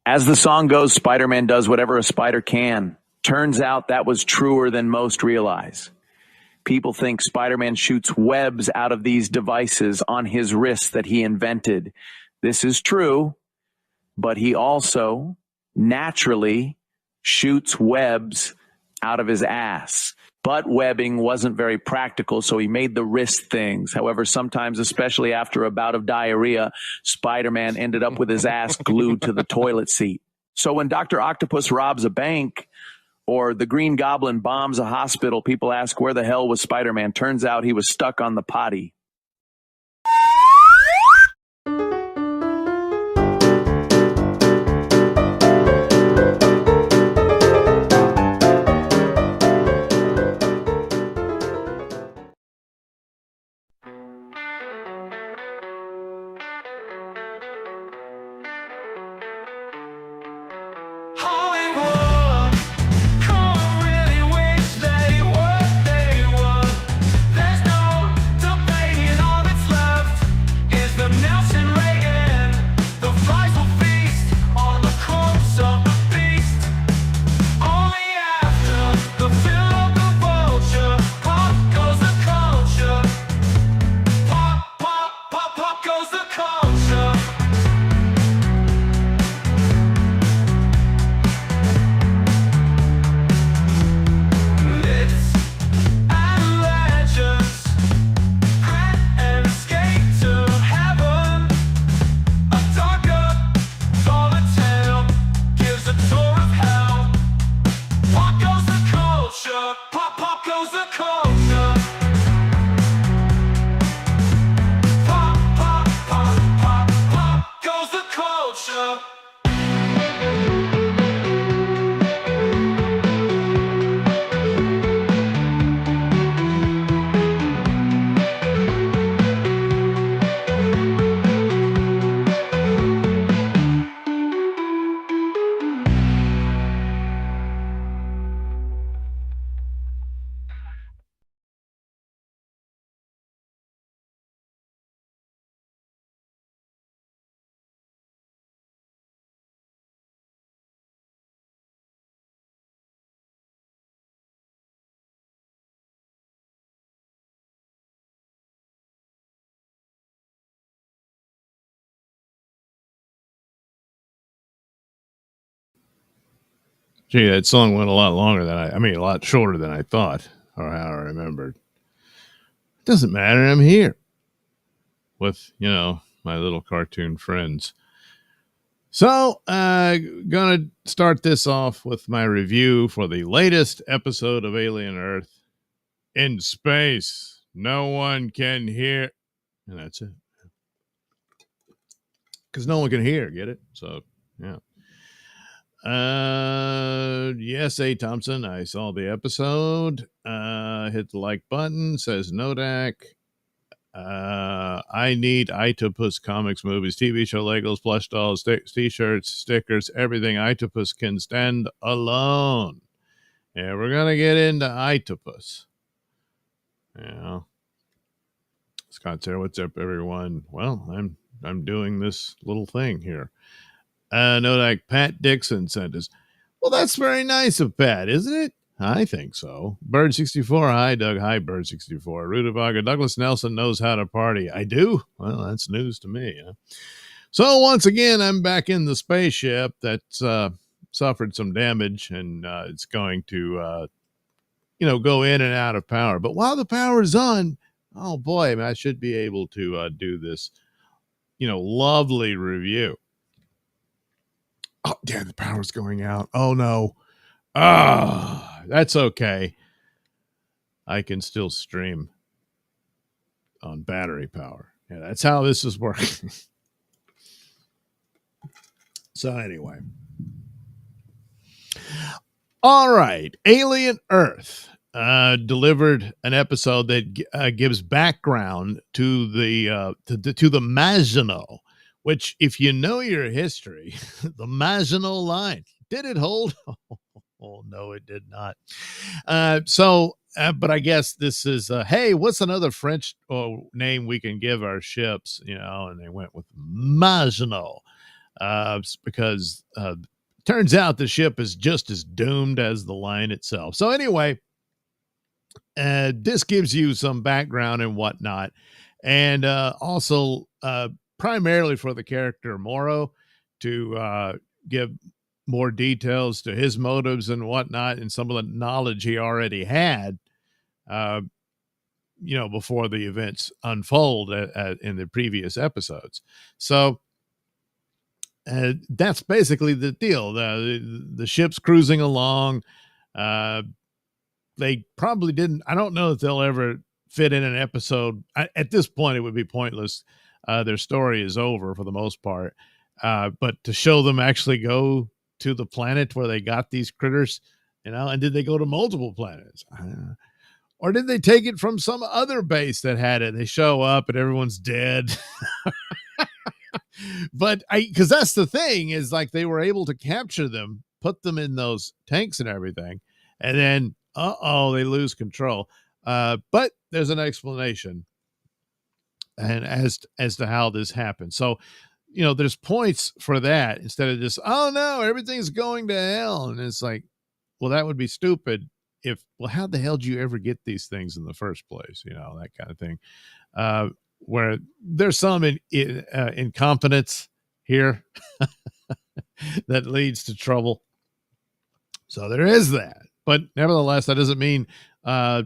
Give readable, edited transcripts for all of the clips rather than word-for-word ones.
As the song goes, Spider-Man does whatever a spider can. Turns out that was truer than most realize. People think Spider-Man shoots webs out of these devices on his wrists that he invented. This is true, but he also naturally shoots webs out of his ass. Butt webbing wasn't very practical, so he made the wrist things. However, sometimes, especially after a bout of diarrhea, Spider-Man ended up with his ass glued to the toilet seat. So when Dr. Octopus robs a bank or the Green Goblin bombs a hospital, people ask, where the hell was Spider-Man? Turns out he was stuck on the potty. Gee, that song went a lot longer than a lot shorter than I thought, or how I remembered. Doesn't matter. I'm here with, my little cartoon friends. So, gonna start this off with my review for the latest episode of Alien Earth in space. No one can hear, and that's it. Because no one can hear, get it? So, yeah. Yes, A. Thompson, I saw the episode. Hit the like button, says Nodak. I need Itopus comics, movies, TV show, Legos, plush dolls, t-shirts, stickers, everything Itopus can stand alone. Yeah, we're gonna get into Itopus. Yeah. Scott there, what's up, everyone? Well, I'm doing this little thing here. Nodak, Pat Dixon sent us. Well, that's very nice of Pat, isn't it? I think so. Bird64, hi, Doug. Hi, Bird64. Rudavaga, Douglas Nelson knows how to party. I do? Well, that's news to me. Huh? So, once again, I'm back in the spaceship that's suffered some damage, and it's going to, go in and out of power. But while the power is on, oh, boy, I should be able to do this, lovely review. Oh, damn, the power's going out. Oh, no. That's okay. I can still stream on battery power. Yeah, that's how this is working. So anyway. All right. Alien Earth delivered an episode that gives background to the Maginot, which, if you know your history, the Maginot Line, did it hold? Oh, no, it did not. But I guess this is, hey, what's another French name we can give our ships? And they went with Maginot. because turns out the ship is just as doomed as the line itself. So anyway, this gives you some background and whatnot, and also primarily for the character Morrow to give more details to his motives and whatnot, and some of the knowledge he already had, before the events unfold in the previous episodes. So that's basically the deal. The ship's cruising along. They probably didn't. I don't know if they'll ever fit in an episode. At this point, it would be pointless. Their story is over for the most part. But to show them actually go to the planet where they got these critters, and did they go to multiple planets? Or did they take it from some other base that had it? They show up and everyone's dead. But because that's the thing, is like they were able to capture them, put them in those tanks and everything, and then they lose control. But there's an explanation, and as to how this happened. So there's points for that, instead of just, oh no, everything's going to hell. And it's like, well, that would be stupid how the hell did you ever get these things in the first place? That kind of thing. Where there's some incompetence here that leads to trouble. So there is that. But nevertheless, that doesn't mean the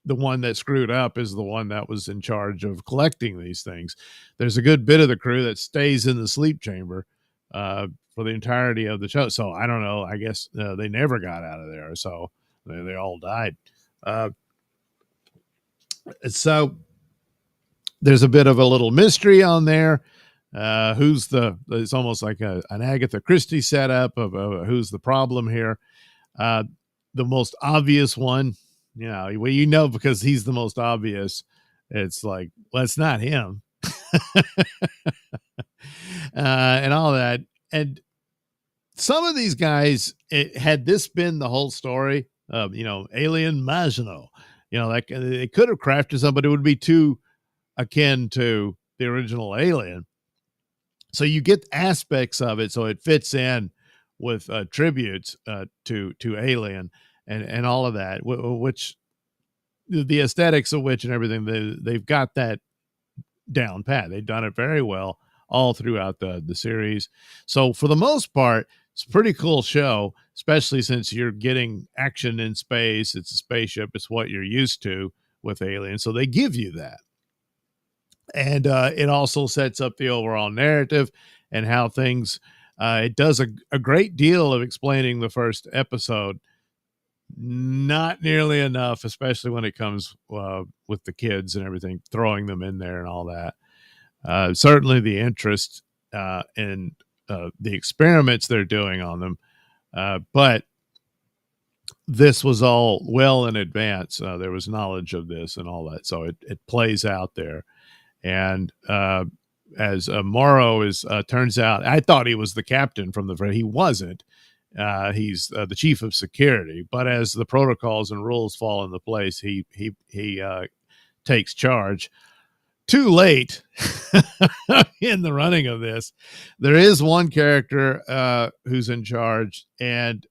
one that screwed up is the one that was in charge of collecting these things. There's a good bit of the crew that stays in the sleep chamber for the entirety of the show. So I don't know. I guess they never got out of there. So they all died. So there's a bit of a little mystery on there. It's almost like an Agatha Christie setup of who's the problem here. The most obvious one, because he's the most obvious. It's like, well, it's not him. And all that. And some of these guys, had this been the whole story of, Alien Maginot, like they could have crafted some, but it would be too akin to the original Alien. So you get aspects of it, so it fits in with tributes to Alien and all of that, which the aesthetics of which and everything, they've got that down pat. They've done it very well all throughout the series. So for the most part, it's a pretty cool show, especially since you're getting action in space. It's a spaceship. It's what you're used to with Alien. So they give you that. And it also sets up the overall narrative and how things, it does a great deal of explaining the first episode. Not nearly enough, especially when it comes with the kids and everything, throwing them in there and all that. Certainly the interest in the experiments they're doing on them. But this was all well in advance. There was knowledge of this and all that. So it plays out there. And as Morrow turns out, I thought he was the captain from he wasn't. He's the chief of security. But as the protocols and rules fall into place, he takes charge. Too late in the running of this. There is one character who's in charge, and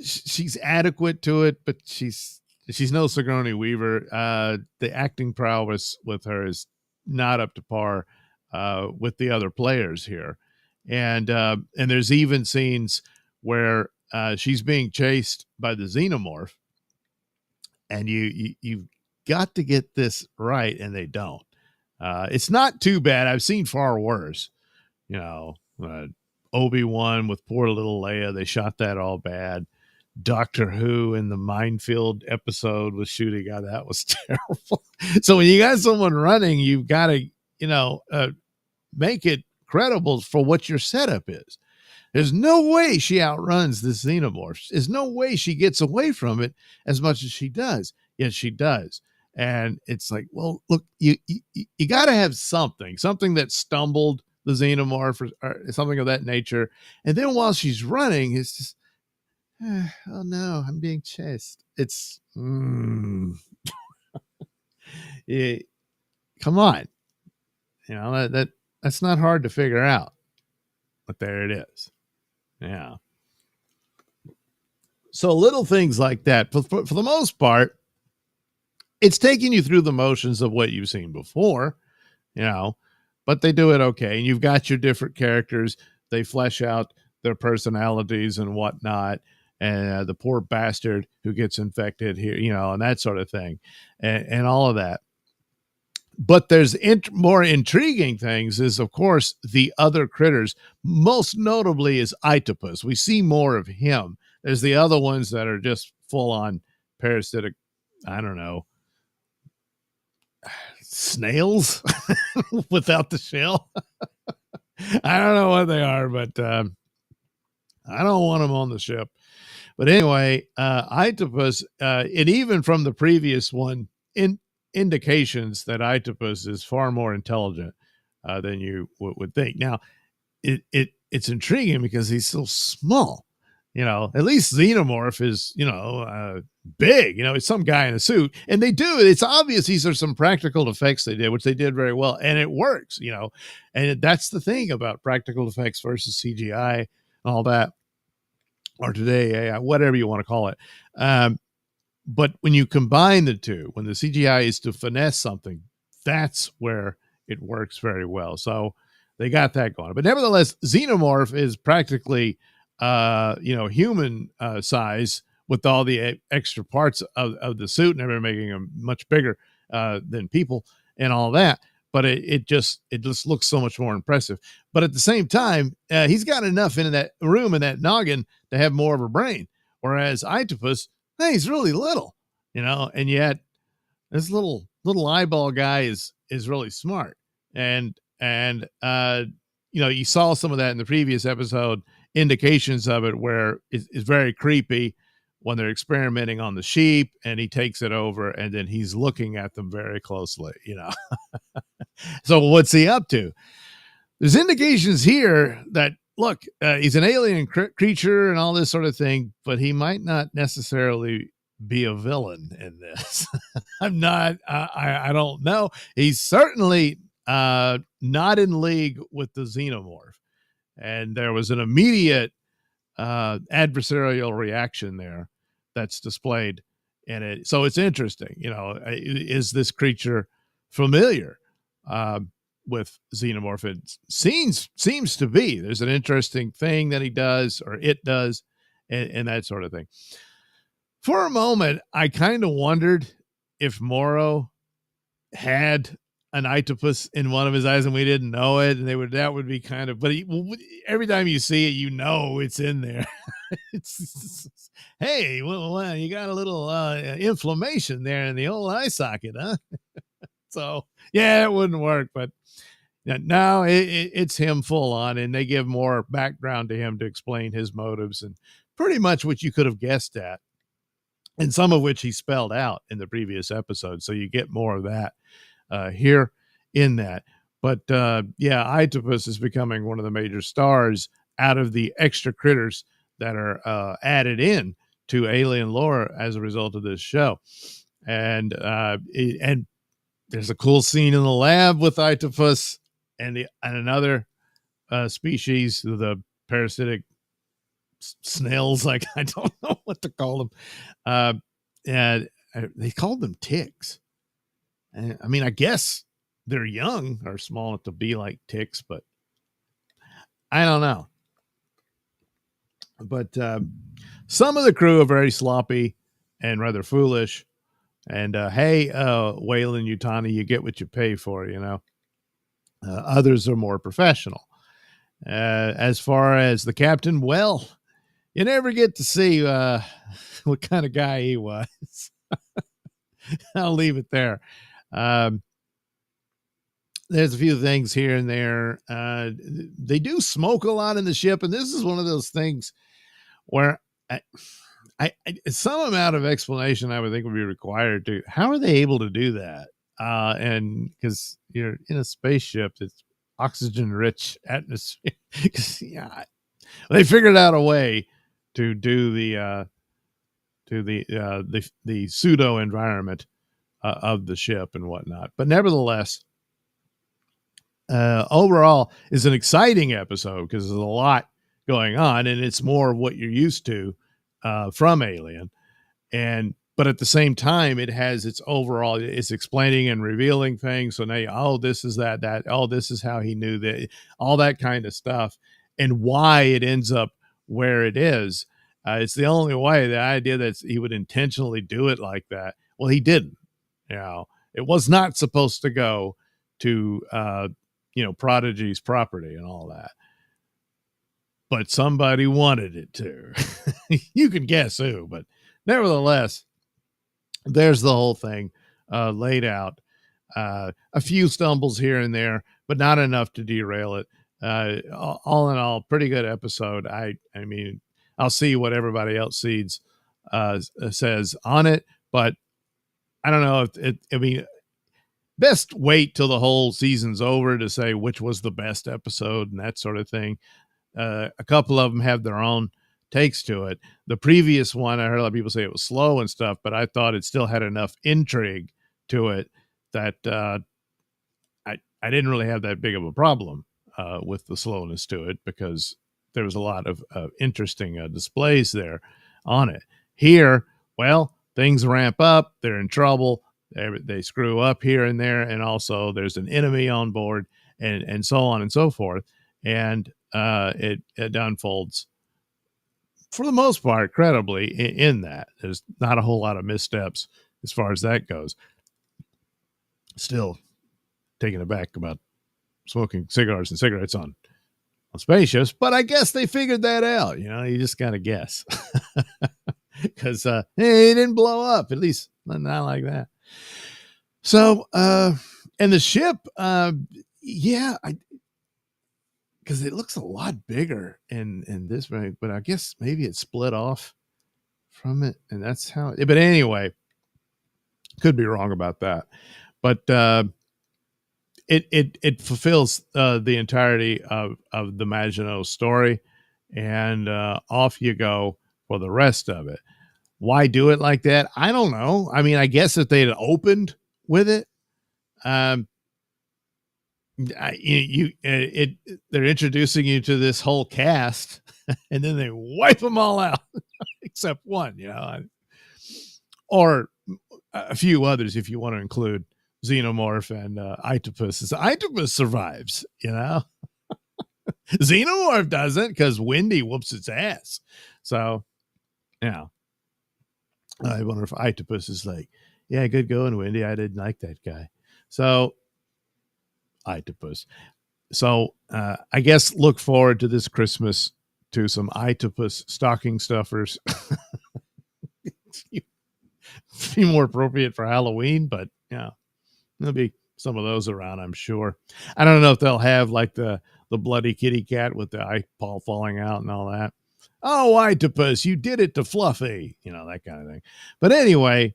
she's adequate to it, but she's no Sigourney Weaver. The acting prowess with her is not up to par with the other players here, and there's even scenes where she's being chased by the xenomorph, and you've got to get this right, and they don't. It's not too bad. I've seen far worse. Obi-Wan with poor little Leia, they shot that all bad. Doctor Who in the minefield episode with shooting out, that was terrible. So when you got someone running, you've got to, make it credible for what your setup is. There's no way she outruns this xenomorph. There's no way she gets away from it as much as she does. Yet she does. And it's like, well, look, you got to have something that stumbled the xenomorph or something of that nature. And then while she's running, it's just, oh no, I'm being chased. It's, yeah, come on. That That's not hard to figure out. But there it is. Yeah. So little things like that, for the most part, it's taking you through the motions of what you've seen before, but they do it okay. And you've got your different characters. They flesh out their personalities and whatnot. And the poor bastard who gets infected here, and that sort of thing, and all of that. But there's more intriguing things is, of course, the other critters. Most notably is Itopus. We see more of him. There's the other ones that are just full on parasitic, I don't know, snails without the shell. I don't know what they are, but I don't want them on the ship. But anyway, Itopus, and even from the previous one, indications that Itopus is far more intelligent than you would think. Now, it's intriguing because he's so small. At least Xenomorph is, big. It's some guy in a suit, and they do it. It's obvious these are some practical effects they did, which they did very well, and it works. And that's the thing about practical effects versus CGI and all that, or today, whatever you want to call it. But when you combine the two, when the CGI is to finesse something, that's where it works very well. So they got that going. But nevertheless, Xenomorph is practically, human size with all the extra parts of the suit and everything, making him much bigger than people and all that. But it just looks so much more impressive. But at the same time, he's got enough in that room in that noggin to have more of a brain. Whereas Itopus, hey, he's really little, and yet this little eyeball guy is really smart. And you saw some of that in the previous episode, indications of it, where it's very creepy when they're experimenting on the sheep and he takes it over and then he's looking at them very closely, So what's he up to? There's indications here that, look, he's an alien creature and all this sort of thing, but he might not necessarily be a villain in this. I'm not, I don't know. He's certainly not in league with the Xenomorph. And there was an immediate adversarial reaction there that's displayed in it. So it's interesting, is this creature familiar with Xenomorph? It seems to be. There's an interesting thing that he does, or it does, and that sort of thing. For a moment, I kind of wondered if Morrow had an Itopus in one of his eyes and we didn't know it, and that would be kind of, but every time you see it, it's in there. it's hey, well, you got a little inflammation there in the old eye socket, huh? So yeah, it wouldn't work, but now it's him full on, and they give more background to him to explain his motives and pretty much what you could have guessed at, and some of which he spelled out in the previous episode. So you get more of that here in that. But Itopus is becoming one of the major stars out of the extra critters that are added in to alien lore as a result of this show. And there's a cool scene in the lab with Itopus and another species, the parasitic snails, like I don't know what to call them. And they called them ticks. I mean, I guess they're young or small enough to be like ticks, but I don't know. But some of the crew are very sloppy and rather foolish. And hey, Wayland Yutani, you get what you pay for, Others are more professional. As far as the captain, well, you never get to see what kind of guy he was. I'll leave it there. There's a few things here and there. They do smoke a lot in the ship, and this is one of those things where I some amount of explanation I would think would be required to how are they able to do that? And because you're in a spaceship, it's oxygen rich atmosphere. They figured out a way to do the pseudo environment of the ship and whatnot. But nevertheless, overall is an exciting episode because there's a lot going on, and it's more of what you're used to from Alien. But at the same time, it has its overall, it's explaining and revealing things. So now, this is that, this is how he knew that, all that kind of stuff, and why it ends up where it is. It's the only way. The idea that he would intentionally do it like that, well, he didn't. It was not supposed to go to, Prodigy's property and all that. But somebody wanted it to. You can guess who, but nevertheless, there's the whole thing laid out. A few stumbles here and there, but not enough to derail it. All in all, pretty good episode. I mean, I'll see what everybody else says on it, but I don't know if best wait till the whole season's over to say which was the best episode and that sort of thing. A couple of them have their own takes to it. The previous one, I heard a lot of people say it was slow and stuff, but I thought it still had enough intrigue to it that I didn't really have that big of a problem with the slowness to it, because there was a lot of interesting displays there on it. Here, well, things ramp up, they're in trouble, they screw up here and there, and also there's an enemy on board, and so on and so forth, and it unfolds for the most part credibly in that. There's not a whole lot of missteps as far as that goes. Still taken aback about smoking cigars and cigarettes on spaceships, but I guess they figured that out. You just gotta guess, because hey, it didn't blow up, at least not like that. So and the ship, because it looks a lot bigger in this way, but I guess maybe it split off from it, and that's how. But anyway, could be wrong about that. But it fulfills the entirety of the Maginot story, and off you go for the rest of it. Why do it like that? I don't know. I mean, I guess if they'd opened with it, they're introducing you to this whole cast, and then they wipe them all out except one, or a few others if you want to include Xenomorph and Itopus. Itopus survives, Xenomorph doesn't, because Wendy whoops its ass. So I wonder if Itopus is like, yeah, good going, Wendy, I didn't like that guy. So Itopus. So I guess look forward to this Christmas to some Itopus stocking stuffers. Be more appropriate for Halloween, but there'll be some of those around, I'm sure. I don't know if they'll have like the bloody kitty cat with the eyeball falling out and all that. Oh, Itopus, you did it to Fluffy, that kind of thing. But anyway,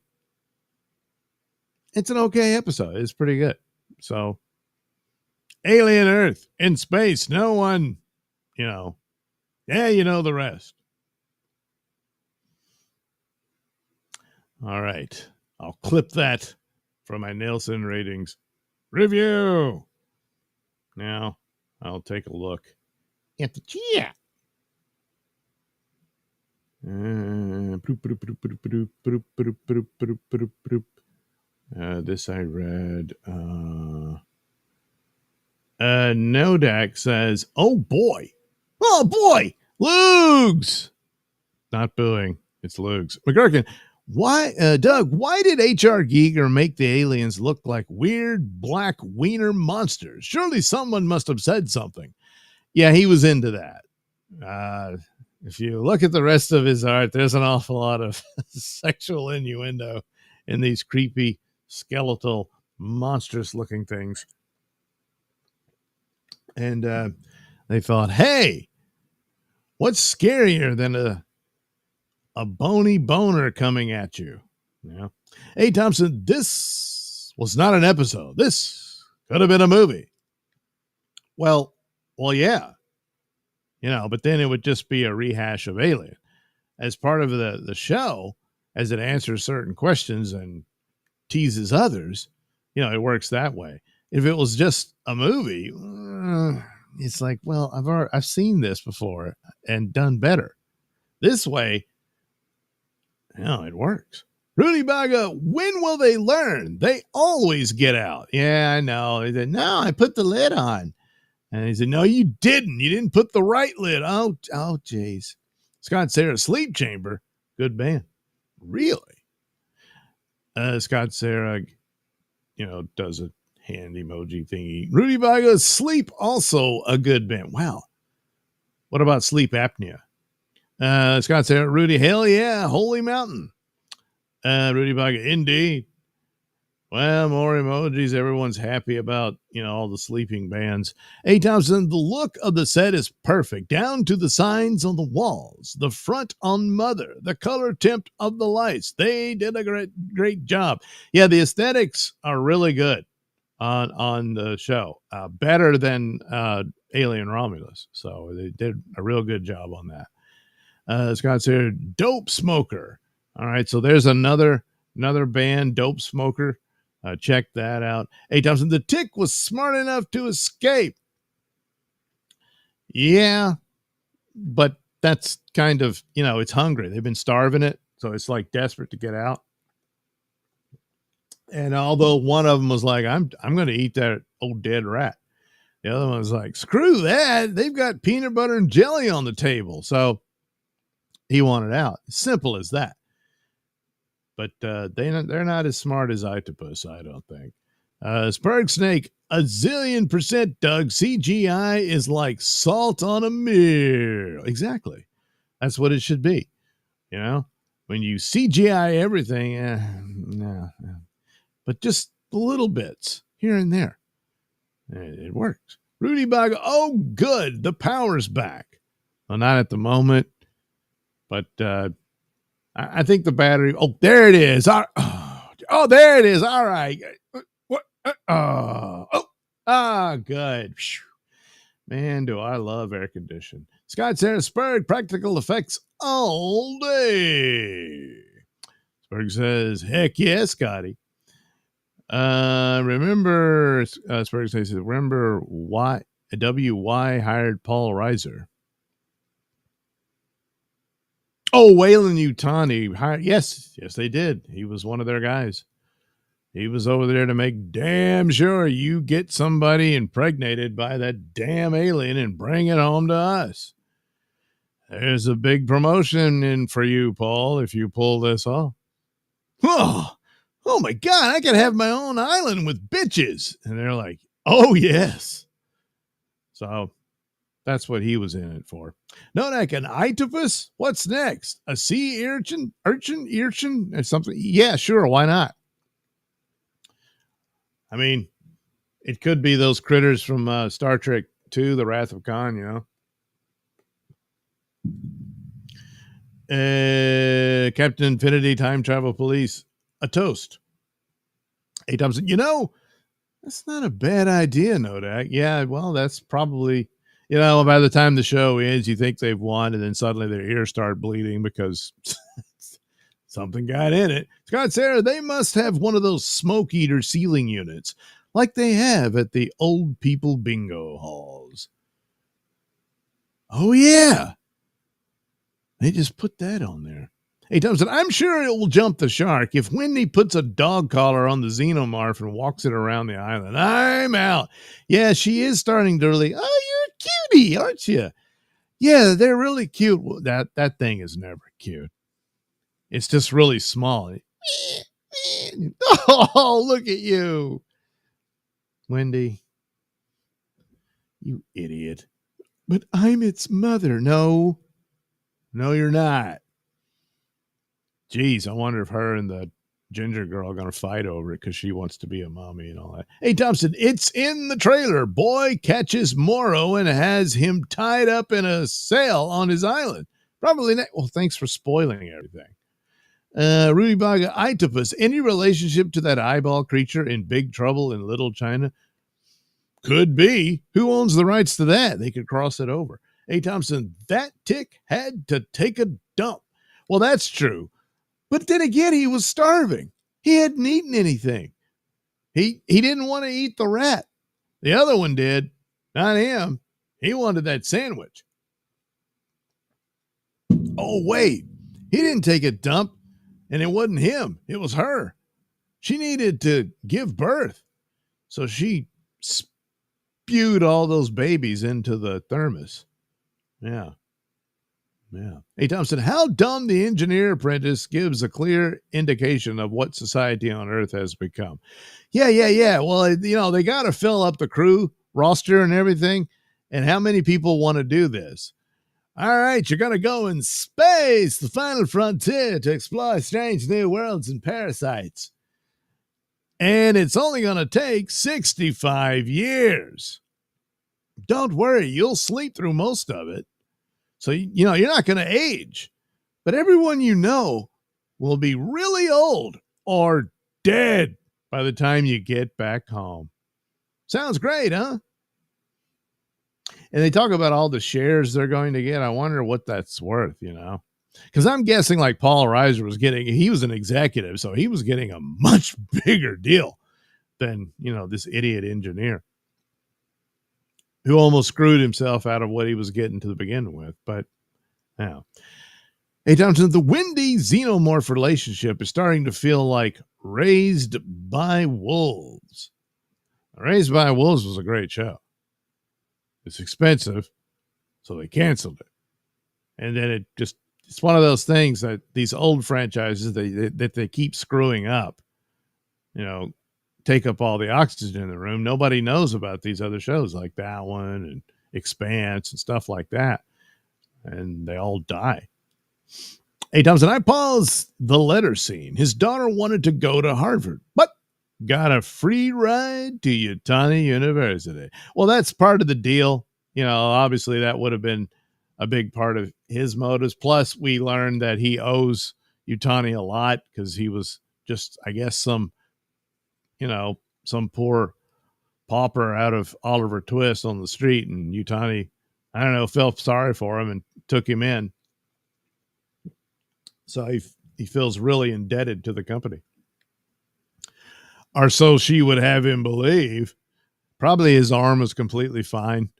it's an okay episode. It's pretty good. So Alien Earth in space, no one, the rest. All right. I'll clip that from my Nailsin ratings review. Now I'll take a look at the chat. This I read. Nodak says, oh boy, Lugs. Not booing, it's Lugs. McGurkin, why, Doug, why did H.R. Giger make the aliens look like weird black wiener monsters? Surely someone must have said something. Yeah, he was into that. If you look at the rest of his art, there's an awful lot of sexual innuendo in these creepy, skeletal, monstrous looking things. And they thought, hey, what's scarier than a bony boner coming at you? Hey, Thompson, this was not an episode. This could have been a movie. Well, yeah. But then it would just be a rehash of Alien. As part of the show, as it answers certain questions and teases others, it works that way. If it was just a movie, it's like, well, I've seen this before and done better. This way, it works. Rudy Baga, when will they learn? They always get out. Yeah, I know. He said, no, I put the lid on. And he said, no, you didn't. You didn't put the right lid. Oh, geez. Scott Sarah, Sleep Chamber. Good band. Really? Scott Sarah, does a hand emoji thingy. Rudy Baga, Sleep, also a good band. Wow. What about Sleep Apnea? Scott Sarah, Rudy, hell yeah, Holy Mountain. Rudy Baga, indeed. Well, more emojis. Everyone's happy about, all the sleeping bands. A. Thompson, the look of the set is perfect, down to the signs on the walls, the front on Mother, the color temp of the lights. They did a great job. Yeah, the aesthetics are really good on the show. Better than Alien Romulus. So they did a real good job on that. Scott said, Dope Smoker. All right, so there's another band, Dope Smoker. Check that out. A. Thompson, the tick was smart enough to escape. Yeah, but that's kind of, it's hungry. They've been starving it, so it's like desperate to get out. And although one of them was like, I'm going to eat that old dead rat. The other one was like, screw that. They've got peanut butter and jelly on the table. So he wanted out. Simple as that. But they're not as smart as Octopus, I don't think. Spurg Snake, a zillion %, Doug. CGI is like salt on a mirror. Exactly. That's what it should be. When you CGI everything, no. But just little bits here and there. It works. Rudy Baga, oh, good. The power's back. Well, not at the moment, but I think the battery. Oh, there it is. Oh, there it is. All right. What? Good. Man, do I love air conditioning. Scott Sarasburg, practical effects all day. Spurg says, heck yeah, Scotty. Remember, Spurg says, remember why WY hired Paul Reiser? Oh, Waylon Yutani. Yes, they did. He was one of their guys. He was over there to make damn sure you get somebody impregnated by that damn alien and bring it home to us. There's a big promotion in for you, Paul, if you pull this off. Oh my God, I could have my own island with bitches. And they're like, oh, yes. So that's what he was in it for. Nodak, an Itopus? What's next? A sea urchin, or something? Yeah, sure. Why not? I mean, it could be those critters from Star Trek 2, The Wrath of Khan, Captain Infinity, Time Travel Police, a toast. A. Thompson, that's not a bad idea, Nodak. Yeah, well, that's probably... by the time the show ends, you think they've won, and then suddenly their ears start bleeding because something got in it. Scott Sarah, they must have one of those smoke eater ceiling units like they have at the old people bingo halls. Oh, yeah. They just put that on there. Hey, Thompson, I'm sure it will jump the shark if Wendy puts a dog collar on the xenomorph and walks it around the island. I'm out. Yeah, she is starting to really, oh, you're a cutie, aren't you? Yeah, they're really cute. Well, that thing is never cute. It's just really small. Oh, look at you. Wendy, you idiot. But I'm its mother. No, you're not. Geez, I wonder if her and the ginger girl are going to fight over it because she wants to be a mommy and all that. Hey, Thompson, it's in the trailer. Boy catches Morrow and has him tied up in a sail on his island. Probably not. Well, thanks for spoiling everything. Rudy Baga, Itopus, any relationship to that eyeball creature in Big Trouble in Little China? Could be. Who owns the rights to that? They could cross it over. Hey, Thompson, that tick had to take a dump. Well, that's true. But then again, he was starving. He hadn't eaten anything. He didn't want to eat the rat. The other one did, not him. He wanted that sandwich. Oh, wait. He didn't take a dump, and it wasn't him. It was her. She needed to give birth, so she spewed all those babies into the thermos. Yeah. Hey, Thompson, how dumb the engineer apprentice gives a clear indication of what society on Earth has become. Yeah. Well, they got to fill up the crew roster and everything. And how many people want to do this? All right, you're going to go in space, the final frontier, to explore strange new worlds and parasites. And it's only going to take 65 years. Don't worry, you'll sleep through most of it. So, you're not going to age. But everyone you know will be really old or dead by the time you get back home. Sounds great, huh? And they talk about all the shares they're going to get. I wonder what that's worth, Because I'm guessing like Paul Reiser he was an executive, so he was getting a much bigger deal than, this idiot engineer who almost screwed himself out of what he was getting to begin with. But now, hey, Thompson, the Wendy xenomorph relationship is starting to feel like Raised by Wolves. Raised by Wolves was a great show. It's expensive, so they canceled it. And then it's one of those things that these old franchises that they keep screwing up, take up all the oxygen in the room. Nobody knows about these other shows like that one and Expanse and stuff like that. And they all die. Hey, Thompson, I paused the letter scene. His daughter wanted to go to Harvard, but got a free ride to Utani University. Well, that's part of the deal. Obviously that would have been a big part of his motives. Plus, we learned that he owes Utani a lot because he was just, I guess, some poor pauper out of Oliver Twist on the street, and Utani, I don't know, felt sorry for him and took him in. So he feels really indebted to the company. Or so she would have him believe. Probably his arm was completely fine.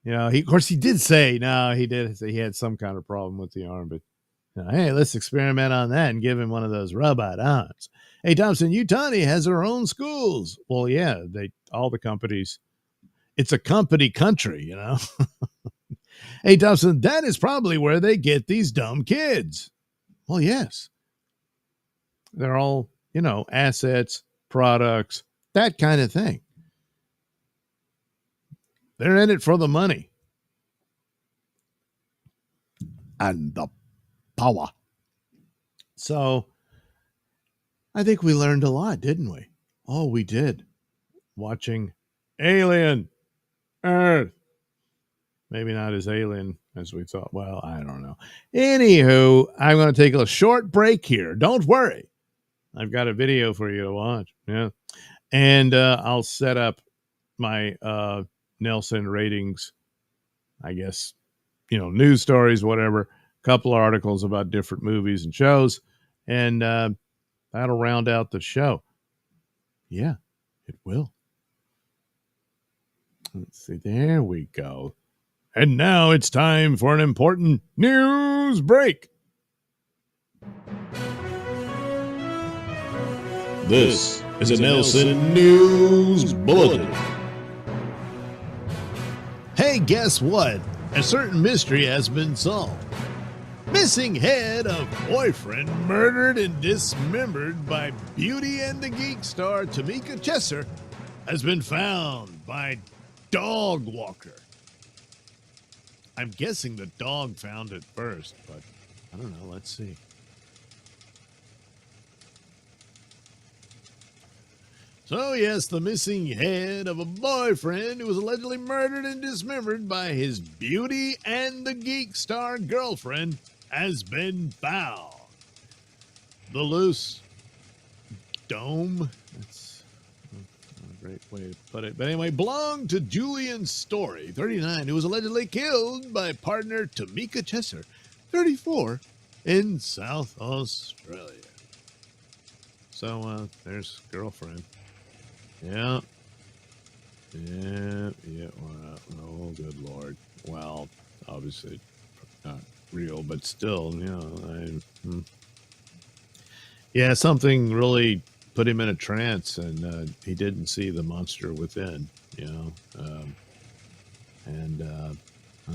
Of course he did say, no, he did say he had some kind of problem with the arm, but hey, let's experiment on that and give him one of those robot arms. Hey, Thompson, Utani has her own schools. Well, yeah, all the companies, it's a company country, Hey, Thompson, that is probably where they get these dumb kids. Well, yes. They're all, assets, products, that kind of thing. They're in it for the money. And the power. So I think we learned a lot, didn't we? Oh, we did. Watching Alien Earth. Maybe not as alien as we thought. Well, I don't know. Anywho, I'm going to take a short break here. Don't worry. I've got a video for you to watch. Yeah. And I'll set up my Nailsin ratings, I guess, news stories, whatever, a couple of articles about different movies and shows, and that'll round out the show. Yeah, it will. Let's see. There we go. And now it's time for an important news break. This is a Nailsin News Bulletin. Hey, guess what? A certain mystery has been solved. Missing head of boyfriend murdered and dismembered by Beauty and the Geek star Tamika Chesser has been found by dog walker. I'm guessing the dog found it first, but I don't know. Let's see. So, yes, the missing head of a boyfriend who was allegedly murdered and dismembered by his Beauty and the Geek star girlfriend has been found. The loose dome, that's a great way to put it. But anyway, belonged to Julian Story, 39, who was allegedly killed by partner Tamika Chesser, 34, in South Australia. So, there's girlfriend. Yeah. Yeah. Yeah. Oh, good Lord. Well, obviously not real, but still, yeah, something really put him in a trance, and he didn't see the monster within, and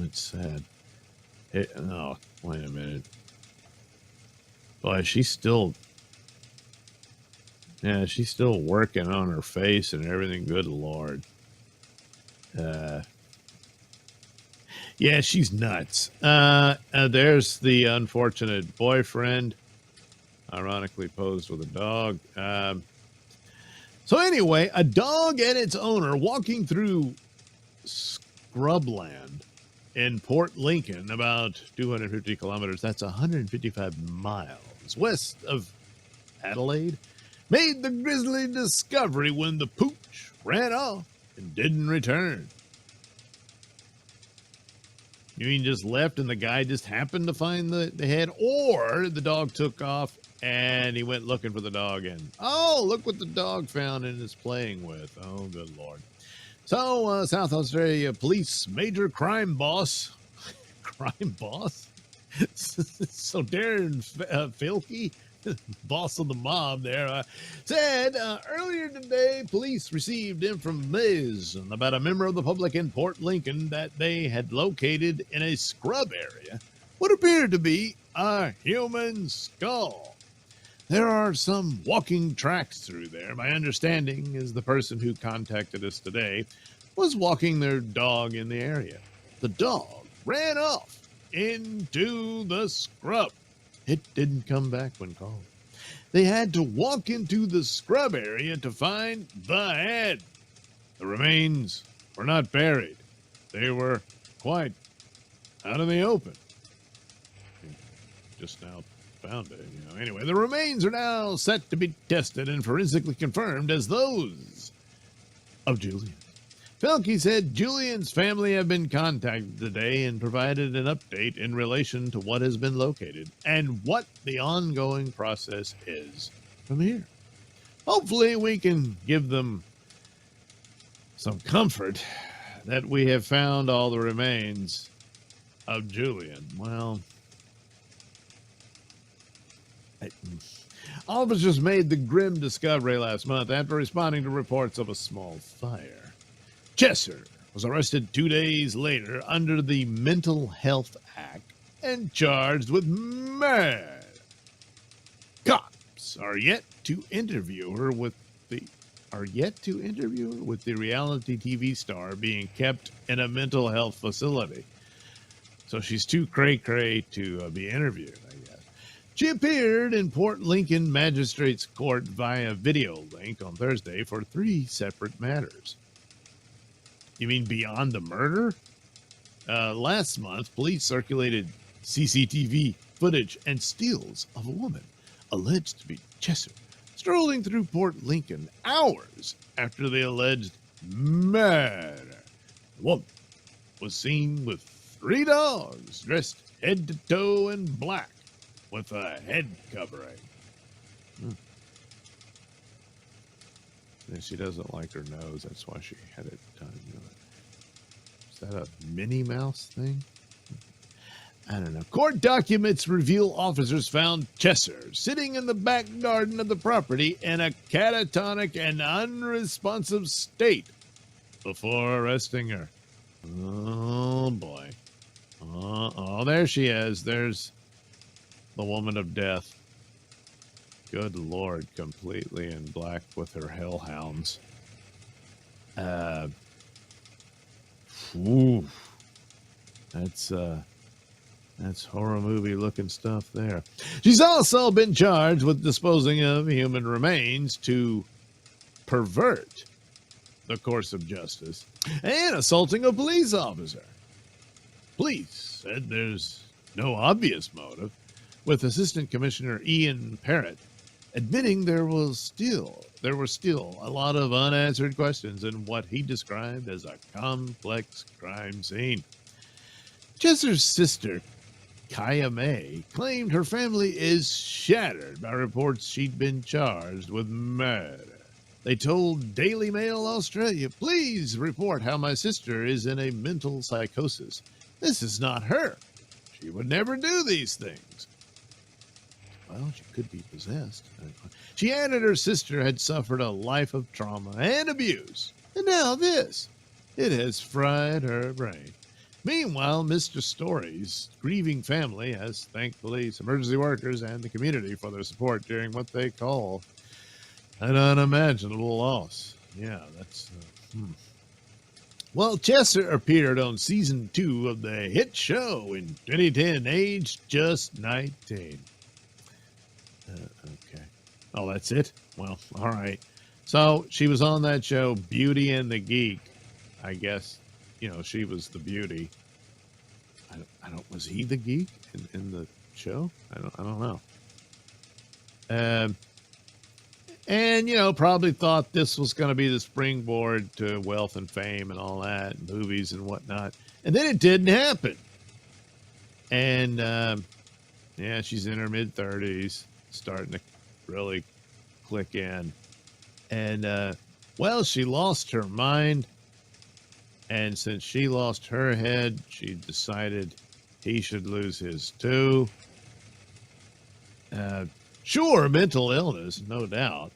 it's sad. Oh, wait a minute. Boy, she's still working on her face and everything. Good Lord. Yeah, she's nuts. There's the unfortunate boyfriend, ironically posed with a dog. So anyway, a dog and its owner walking through scrubland in Port Lincoln, about 250 kilometers. That's 155 miles west of Adelaide, made the grisly discovery when the pooch ran off and didn't return. You mean just left and the guy just happened to find the head? Or the dog took off and he went looking for the dog and, oh, look what the dog found and is playing with. Oh, good Lord. So, South Australia police major crime boss. Crime boss? So Darren Filkey, boss of the mob there, said earlier today police received information about a member of the public in Port Lincoln that they had located in a scrub area what appeared to be a human skull. There are some walking tracks through there. My understanding is the person who contacted us today was walking their dog in the area. The dog ran off into the scrub. It didn't come back when called. They had to walk into the scrub area to find the head. The remains were not buried. They were quite out in the open. Just now found it, Anyway, the remains are now set to be tested and forensically confirmed as those of Julian. Felke said Julian's family have been contacted today and provided an update in relation to what has been located and what the ongoing process is from here. Hopefully we can give them some comfort that we have found all the remains of Julian. Well, officers made the grim discovery last month after responding to reports of a small fire. Chesser was arrested 2 days later under the Mental Health Act and charged with murder. Cops are yet to interview her with the reality TV star being kept in a mental health facility. So she's too cray-cray to be interviewed, I guess. She appeared in Port Lincoln Magistrates Court via video link on Thursday for 3 separate matters. You mean beyond the murder? Last month, police circulated CCTV footage and stills of a woman alleged to be Chesser strolling through Port Lincoln hours after the alleged murder. The woman was seen with 3 dogs dressed head to toe in black with a head covering. And she doesn't like her nose. That's why she had it done. Is that a Minnie Mouse thing? I don't know. Court documents reveal officers found Chesser sitting in the back garden of the property in a catatonic and unresponsive state before arresting her. Oh, boy. Oh, there she is. There's the woman of death. Good Lord, completely in black with her hellhounds. That's horror movie looking stuff there. She's also been charged with disposing of human remains to pervert the course of justice and assaulting a police officer. Police said there's no obvious motive, with Assistant Commissioner Ian Parrott admitting there were still a lot of unanswered questions in what he described as a complex crime scene. Chesser's sister, Kaya May, claimed her family is shattered by reports she'd been charged with murder. They told Daily Mail Australia, please report how my sister is in a mental psychosis. This is not her. She would never do these things. Well, she could be possessed. She added her sister had suffered a life of trauma and abuse. And now this. It has fried her brain. Meanwhile, Mr. Story's grieving family has thanked police, emergency workers, and the community for their support during what they call an unimaginable loss. Yeah, that's... Well, Chester appeared on season 2 of the hit show in 2010, aged just 19. Okay. Oh, that's it? Well, all right. So she was on that show, Beauty and the Geek. I guess, you know, she was the beauty. I don't was he the geek in the show? I don't know. And, you know, probably thought this was going to be the springboard to wealth and fame and all that, and movies and whatnot. And then it didn't happen. And, yeah, she's in her mid-30s, starting to really click in. And, well, she lost her mind. And since she lost her head, she decided he should lose his too. Sure, mental illness, no doubt.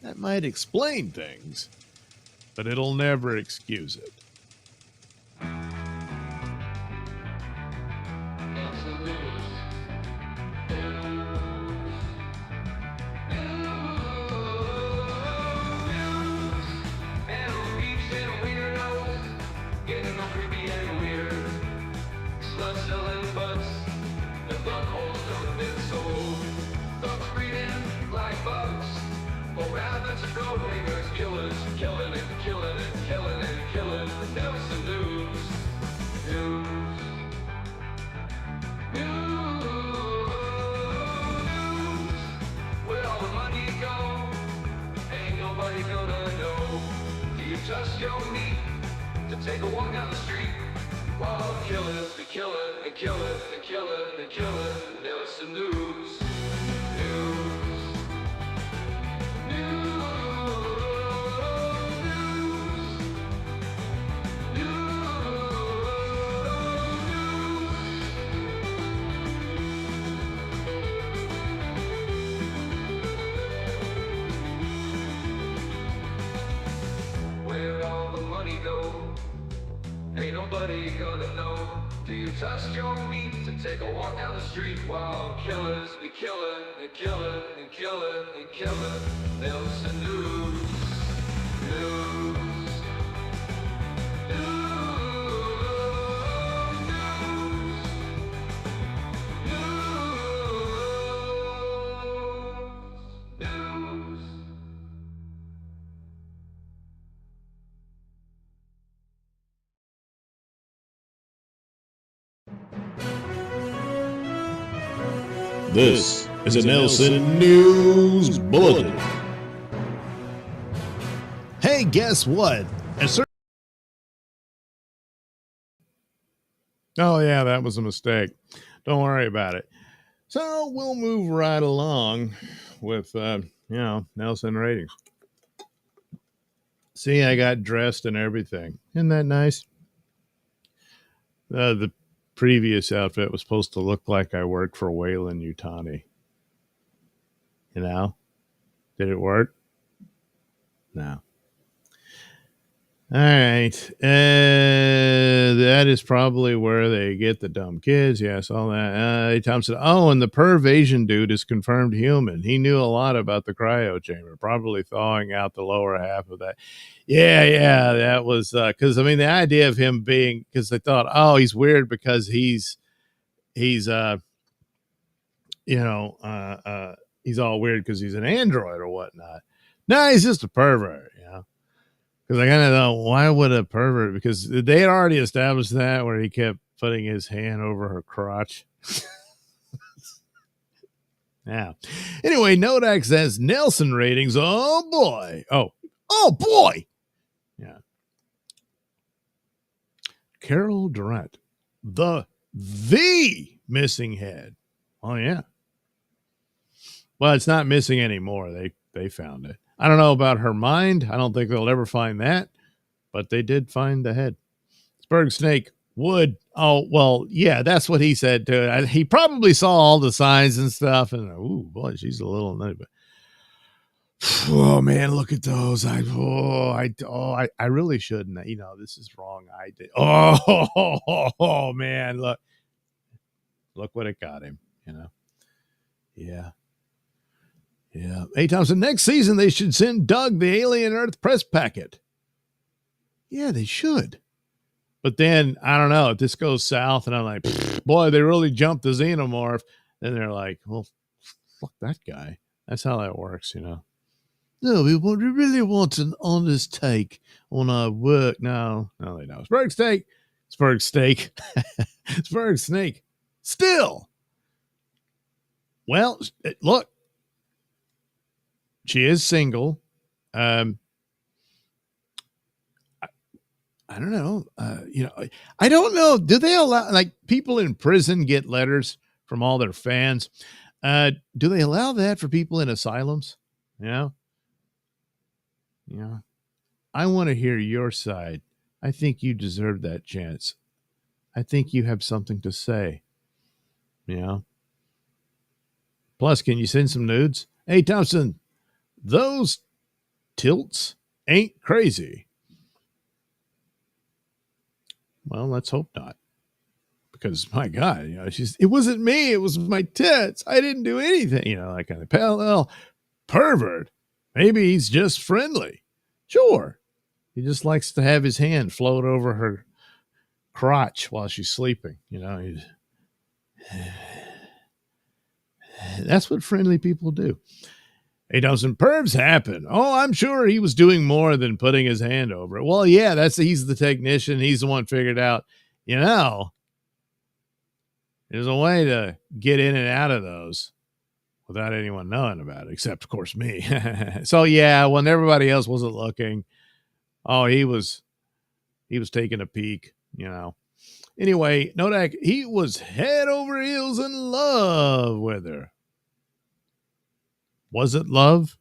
That might explain things, but it'll never excuse it. Just your meat to take a walk down the street while killers be killing and killing and killing and killing. Nailsin News. Ain't nobody gonna know. Do you trust your meat to take a walk down the street while killers be killing and killing and killing and killing? Nailsin News. This is a Nailsin News Bulletin. Hey, guess what? Oh, yeah, that was a mistake. Don't worry about it. So we'll move right along with, Nailsin ratings. See, I got dressed and everything. Isn't that nice? The previous outfit was supposed to look like I worked for Wayland Yutani. You know? Did it work? No. All right. That is probably where they get the dumb kids. Yes, all that. Tom said, oh, and the perv Asian dude is confirmed human. He knew a lot about the cryo chamber, probably thawing out the lower half of that. Yeah, that was because, I mean, the idea of him being, because they thought, oh, he's weird because he's he's all weird because he's an android or whatnot. No, he's just a pervert, you know. Because I kind of thought, why would a pervert? Because they had already established that where he kept putting his hand over her crotch. Now, anyway, Nodak says Nailsin ratings. Oh boy. Oh boy. Yeah. Carol Durant, the missing head. Oh yeah. Well, it's not missing anymore. they found it. I don't know about her mind. I don't think they'll ever find that, but they did find the head. Spurg Snake would. Oh, well, yeah, that's what he said too. He probably saw all the signs and stuff, and ooh, boy, she's a little nutty. But oh man, look at those! I really shouldn't. You know, this is wrong. I did. Oh man, look what it got him. You know, yeah. A. Thompson, next season they should send Doug the Alien Earth press packet. Yeah, they should. But then, I don't know, if this goes south and I'm like, boy, they really jumped the xenomorph, then they're like, well, fuck that guy. That's how that works, you know. No, we really want an honest take on our work. No, they don't. Spurg Snake. Spurg Snake. Still. Well, look. She is single. I don't know. I don't know. Do they allow, like, people in prison get letters from all their fans? Do they allow that for people in asylums? Yeah. I want to hear your side. I think you deserve that chance. I think you have something to say. Yeah. Plus, can you send some nudes? Hey, Thompson, those tilts ain't crazy. Well, let's hope not. Because, my God, it wasn't me. It was my tits. I didn't do anything. That kind of parallel pervert. Maybe he's just friendly. Sure. He just likes to have his hand float over her crotch while she's sleeping. That's what friendly people do. 8,000 pervs happen. Oh, I'm sure he was doing more than putting his hand over it. Well, yeah, he's the technician. He's the one figured out, there's a way to get in and out of those without anyone knowing about it, except, of course, me. So, yeah, when everybody else wasn't looking, he was taking a peek, Anyway, Nodak, he was head over heels in love with her. Was it love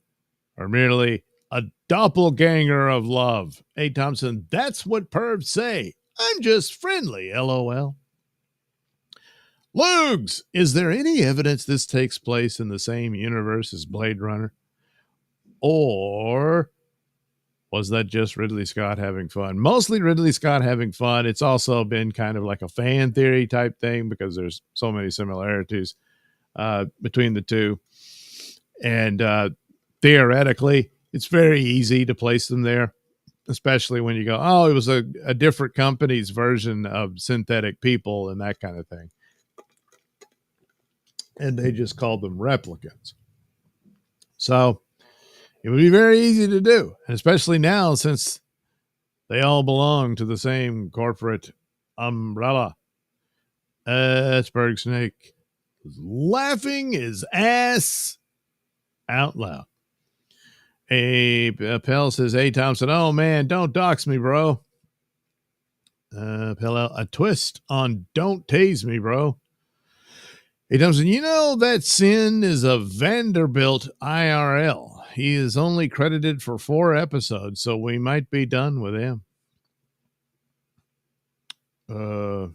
or merely a doppelganger of love? Hey, Thompson, that's what pervs say. I'm just friendly, LOL. Lugs, is there any evidence this takes place in the same universe as Blade Runner? Or was that just Ridley Scott having fun? Mostly Ridley Scott having fun. It's also been kind of like a fan theory type thing because there's so many similarities between the two. And theoretically, it's very easy to place them there, especially when you go, it was a different company's version of synthetic people and that kind of thing. And they just called them replicants. So it would be very easy to do, especially now since they all belong to the same corporate umbrella. Spurg Snake was laughing his ass out loud. Pell says, hey, Thompson, oh, man, don't dox me, bro. Pell, a twist on don't tase me, bro. Hey, Thompson, that Sin is a Vanderbilt IRL. He is only credited for 4 episodes, so we might be done with him. Yeah,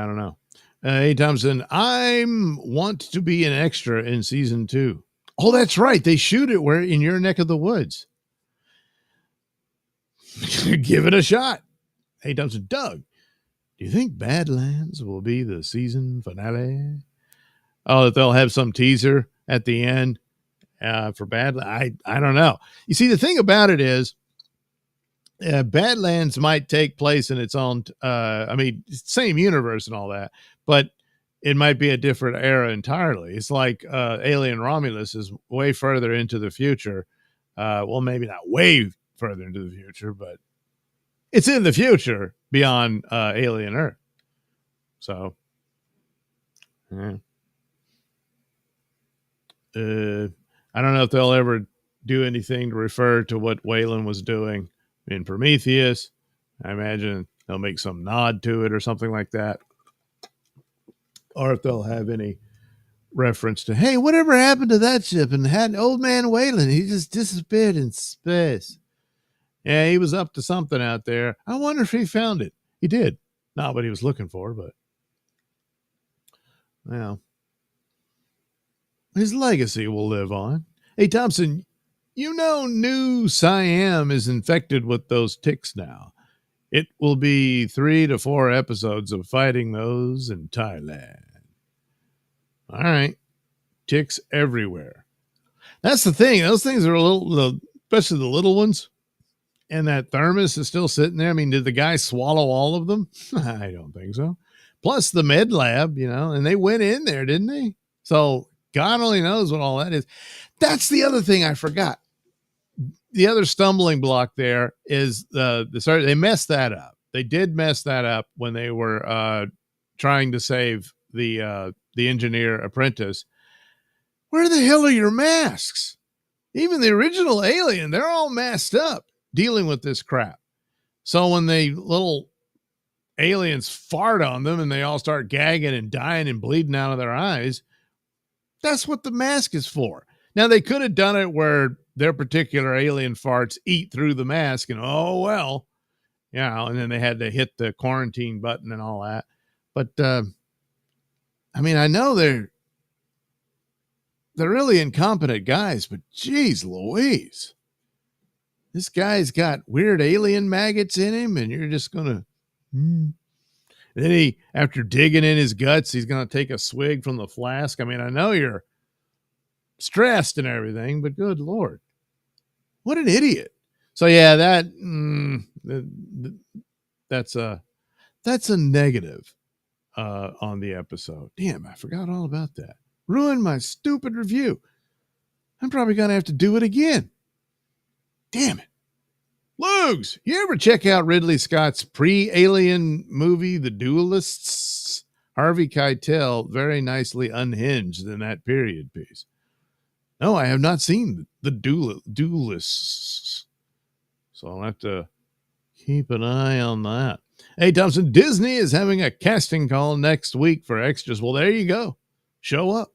I don't know. Hey, Thompson, I want to be an extra in season 2. Oh, that's right. They shoot it where in your neck of the woods. Give it a shot. Hey, Thompson, Doug, do you think Badlands will be the season finale? Oh, that they'll have some teaser at the end for Badlands? I don't know. You see, the thing about it is, Badlands might take place in its own, same universe and all that, but it might be a different era entirely. It's like Alien Romulus is way further into the future. Well, maybe not way further into the future, but it's in the future beyond Alien Earth. So, yeah. I don't know if they'll ever do anything to refer to what Weyland was doing in Prometheus. I imagine they'll make some nod to it or something like that. or if they'll have any reference to, hey, whatever happened to that ship and had old man Wayland? He just disappeared in space. Yeah, he was up to something out there. I wonder if he found it. He did. Not what he was looking for, but well, his legacy will live on. Hey, Thompson, you know New Siam is infected with those ticks now. It will be 3 to 4 episodes of fighting those in Thailand. All right. Ticks everywhere. That's the thing. Those things are a little, especially the little ones. And that thermos is still sitting there. I mean, did the guy swallow all of them? I don't think so. Plus the med lab, and they went in there, didn't they? So God only knows what all that is. That's the other thing I forgot. The other stumbling block there is they messed that up. They did mess that up when they were trying to save the engineer apprentice. Where the hell are your masks? Even the original Alien, they're all masked up dealing with this crap. So when the little aliens fart on them and they all start gagging and dying and bleeding out of their eyes, that's what the mask is for. Now, they could have done it where their particular alien farts eat through the mask and, oh, well, and then they had to hit the quarantine button and all that. But, I mean, I know they're really incompetent guys, but geez Louise. This guy's got weird alien maggots in him, and you're just going to... Then after digging in his guts, he's going to take a swig from the flask. I mean, I know you're stressed and everything, but good Lord. What an idiot. So, yeah, that's a negative on the episode. Damn, I forgot all about that. Ruined my stupid review. I'm probably going to have to do it again. Damn it. Lugs, you ever check out Ridley Scott's pre-Alien movie, The Duelists? Harvey Keitel very nicely unhinged in that period piece. No, I have not seen The Duelists. So I'll have to keep an eye on that. Hey, Thompson, Disney is having a casting call next week for extras. Well, there you go. Show up.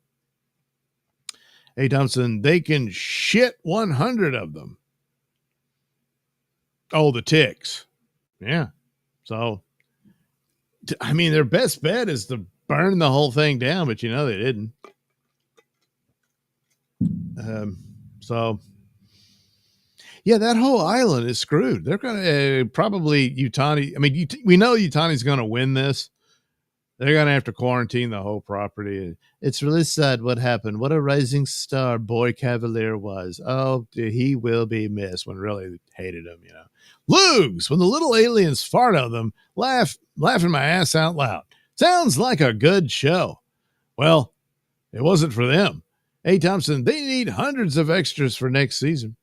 Hey, Thompson, they can shit 100 of them. Oh, the ticks. Yeah. So, I mean, their best bet is to burn the whole thing down, but they didn't. So, yeah, that whole island is screwed. They're going to probably Yutani. I mean, we know Yutani's going to win this. They're going to have to quarantine the whole property. It's really sad what happened. What a rising star Boy Cavalier was. Oh, he will be missed. When really hated him, Lugs, when the little aliens fart on them, laughing my ass out loud. Sounds like a good show. Well, it wasn't for them. Hey, Thompson, they need hundreds of extras for next season.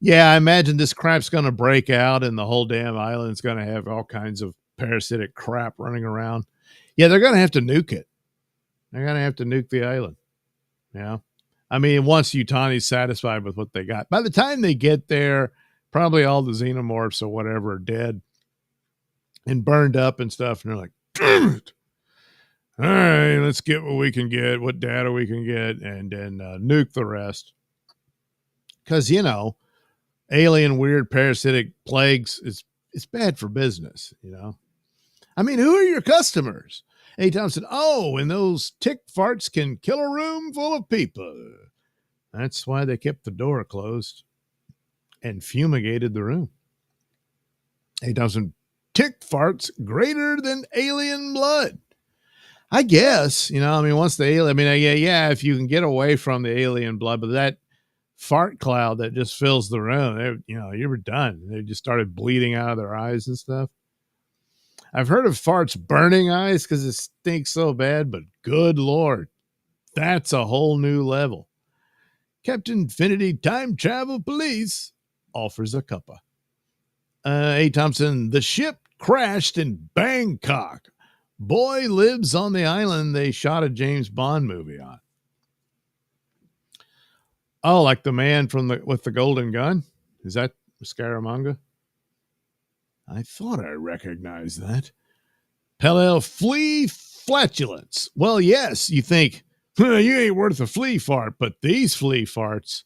Yeah, I imagine this crap's going to break out and the whole damn island's going to have all kinds of parasitic crap running around. Yeah, they're going to have to nuke it. They're going to have to nuke the island. Yeah. I mean, once Yutani's satisfied with what they got, by the time they get there, probably all the xenomorphs or whatever are dead and burned up and stuff. And they're like, damn it. All right, let's get what we can get, what data we can get, and then nuke the rest. Because, alien weird parasitic plagues, it's bad for business, I mean, who are your customers? Hey, Thompson, and those tick farts can kill a room full of people. That's why they kept the door closed and fumigated the room. Hey, Thompson, tick farts greater than alien blood. I guess, once the alien, yeah, if you can get away from the alien blood, but that fart cloud that just fills the room, you were done. They just started bleeding out of their eyes and stuff. I've heard of farts burning eyes because it stinks so bad, but good Lord, that's a whole new level. Captain Infinity Time Travel Police offers a cuppa. Hey, Thompson, the ship crashed in Bangkok. Boy lives on the island they shot a James Bond movie on. Oh, like the man with the golden gun? Is that Scaramanga? I thought I recognized that. Pelel flatulence. Well, yes, you think, you ain't worth a flea fart, but these flea farts,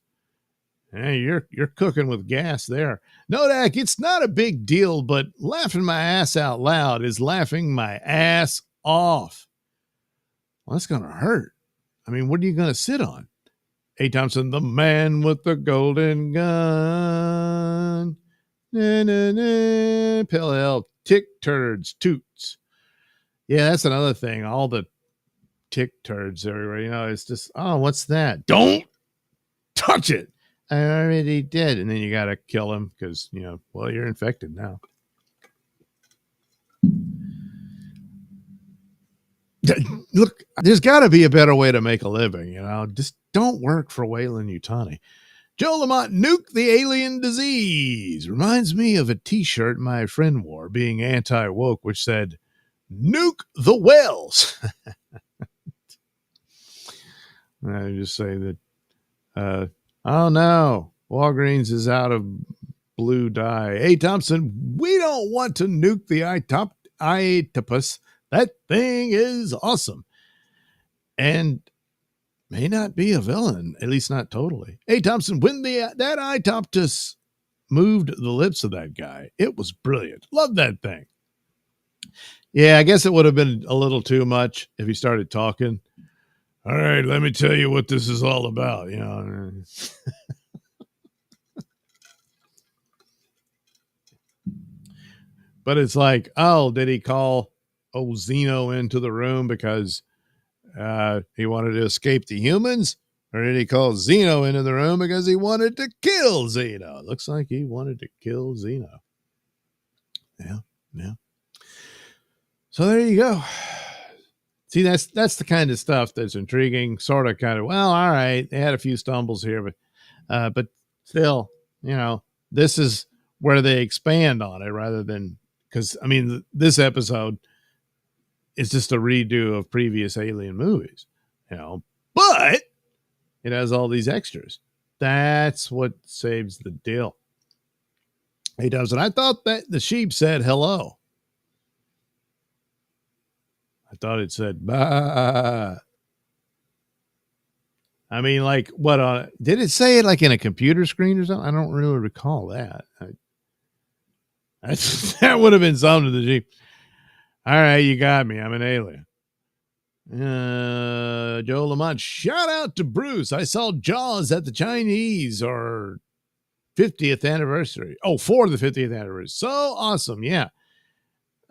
hey, you're cooking with gas there. No, Dak, it's not a big deal, but laughing my ass out loud is laughing my ass off. Well, that's going to hurt. I mean, what are you going to sit on? A. Thompson, the man with the golden gun. Na, na, na. Pale ale, tick turds, toots. Yeah, that's another thing. All the tick turds everywhere. You know, it's just, oh, what's that? Don't touch it. I already did. And then you got to kill him because, you know, well, you're infected now. Look, there's got to be a better way to make a living, you know. Just don't work for Wayland Yutani. Joe Lamont, nuke the alien disease. Reminds me of a t-shirt my friend wore, being anti-woke, which said, nuke the whales. I just say that, oh no, Walgreens is out of blue dye. Hey, Thompson, we don't want to nuke the octopus. That thing is awesome. And may not be a villain, at least not totally. Hey, Thompson, when that octopus moved the lips of that guy, it was brilliant. Love that thing. Yeah, I guess it would have been a little too much if he started talking. All right, let me tell you what this is all about, you know. But it's like, oh, did he call Zeno into the room because he wanted to escape the humans? Or did he call Zeno into the room because he wanted to kill Zeno? Looks like he wanted to kill Zeno. Yeah. So there you go. See, that's the kind of stuff that's intriguing, sort of kind of, well, all right, they had a few stumbles here, but still, you know, this is where they expand on it rather than, because, I mean, this episode is just a redo of previous Alien movies, you know, but it has all these extras. That's what saves the deal. He does. And I thought that the sheep said hello. I thought it said bah. I mean, like, what? Did it say it like in a computer screen or something? I don't really recall that. That would have been something to the sheep. All right, you got me. I'm an alien. Joe Lamont, shout out to Bruce. I saw Jaws at the Chinese or 50th anniversary. Oh, for the 50th anniversary. So awesome. Yeah.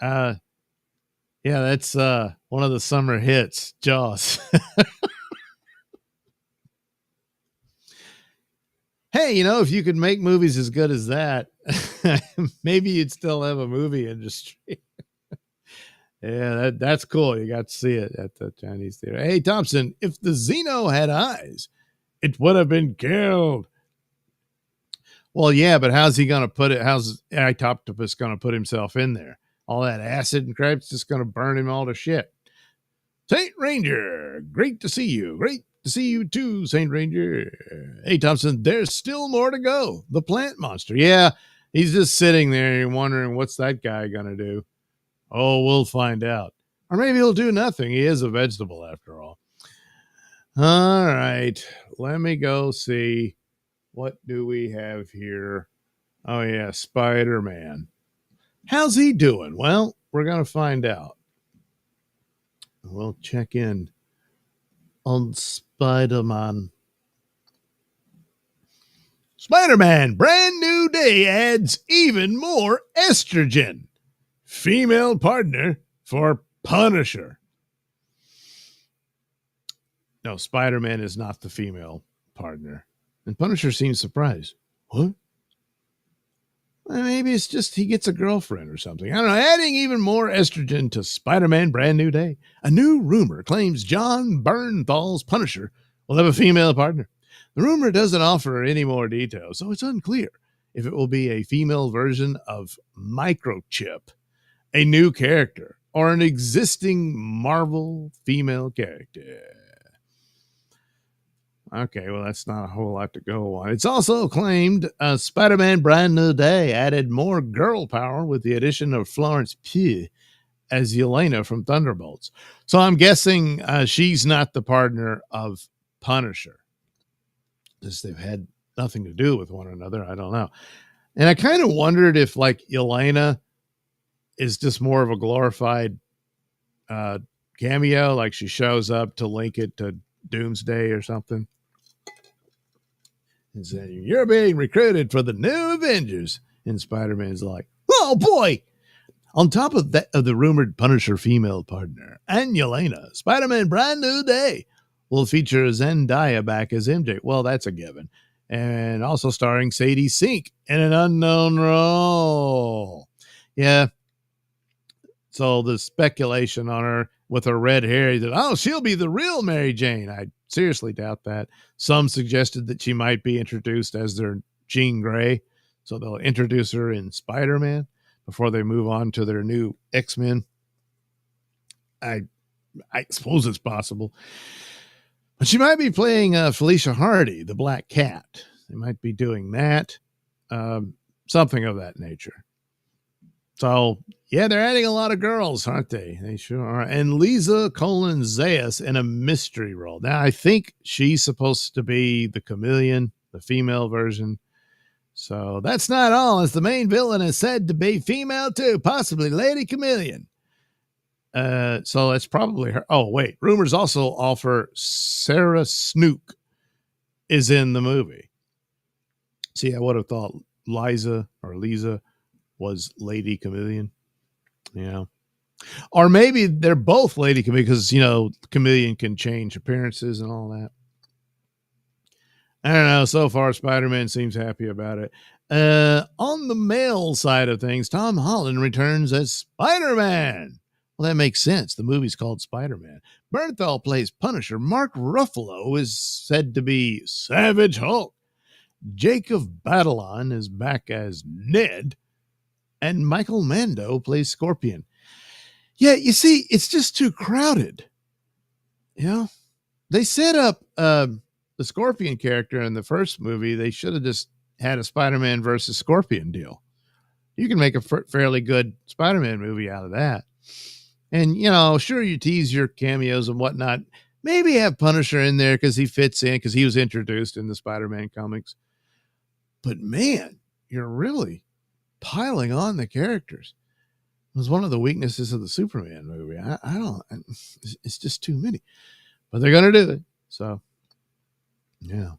Yeah, that's one of the summer hits, Jaws. Hey, you know, if you could make movies as good as that, maybe you'd still have a movie industry. Yeah, that's cool. You got to see it at the Chinese theater. Hey, Thompson, if the Xeno had eyes, it would have been killed. Well, yeah, but how's he going to put it? How's Octopus going to put himself in there? All that acid and crap's just going to burn him all to shit. Saint Ranger, great to see you. Great to see you too, Saint Ranger. Hey, Thompson, there's still more to go. The plant monster. Yeah, he's just sitting there and wondering what's that guy going to do. Oh, we'll find out. Or maybe he'll do nothing. He is a vegetable after all. All right, let me go see. What do we have here? Oh, yeah, Spider-Man. How's he doing? Well, we're going to find out. We'll check in on Spider-Man. Spider-Man, brand new day adds even more estrogen. Female partner for Punisher. No, Spider-Man is not the female partner. And Punisher seems surprised. What? Well, maybe it's just he gets a girlfriend or something. I don't know. Adding even more estrogen to Spider-Man Brand New Day. A new rumor claims John Bernthal's Punisher will have a female partner. The rumor doesn't offer any more details, so it's unclear if it will be a female version of Microchip, a new character, or an existing Marvel female character. Okay, well, that's not a whole lot to go on. It's also claimed Spider-Man Brand New Day added more girl power with the addition of Florence Pugh as Yelena from Thunderbolts. So I'm guessing she's not the partner of Punisher, because they've had nothing to do with one another. I don't know. And I kind of wondered if like Yelena is just more of a glorified cameo, like she shows up to link it to Doomsday or something. And saying, "You're being recruited for the new Avengers." And Spider-Man's like, "Oh boy." On top of that, of the rumored Punisher female partner, and Yelena, Spider-Man Brand New Day will feature Zendaya back as MJ. Well, that's a given. And also starring Sadie Sink in an unknown role. Yeah. So the speculation on her with her red hair, that, oh, she'll be the real Mary Jane. I seriously doubt that. Some suggested that she might be introduced as their Jean Grey. So they'll introduce her in Spider-Man before they move on to their new X-Men. I suppose it's possible. But she might be playing Felicia Hardy, the Black Cat. They might be doing that. Something of that nature. So, yeah, they're adding a lot of girls, aren't they? They sure are. And Lisa Zayas in a mystery role. Now, I think she's supposed to be the Chameleon, the female version. So that's not all, as the main villain is said to be female too, possibly Lady Chameleon. So it's probably her. Oh, wait. Rumors also offer Sarah Snook is in the movie. See, I would have thought Lisa was Lady Chameleon. Yeah. Or maybe they're both Lady Chameleon because, you know, Chameleon can change appearances and all that. I don't know. So far, Spider-Man seems happy about it. On the male side of things, Tom Holland returns as Spider-Man. Well, that makes sense. The movie's called Spider-Man. Bernthal plays Punisher. Mark Ruffalo is said to be Savage Hulk. Jacob Batalon is back as Ned. And Michael Mando plays Scorpion. Yeah, you see, it's just too crowded. You know? They set up the Scorpion character in the first movie. They should have just had a Spider-Man versus Scorpion deal. You can make a fairly good Spider-Man movie out of that. And, you know, sure, you tease your cameos and whatnot. Maybe have Punisher in there because he fits in, because he was introduced in the Spider-Man comics. But, man, you're really piling on the characters. It was one of the weaknesses of the Superman movie. It's just too many. But they're going to do it. So, yeah.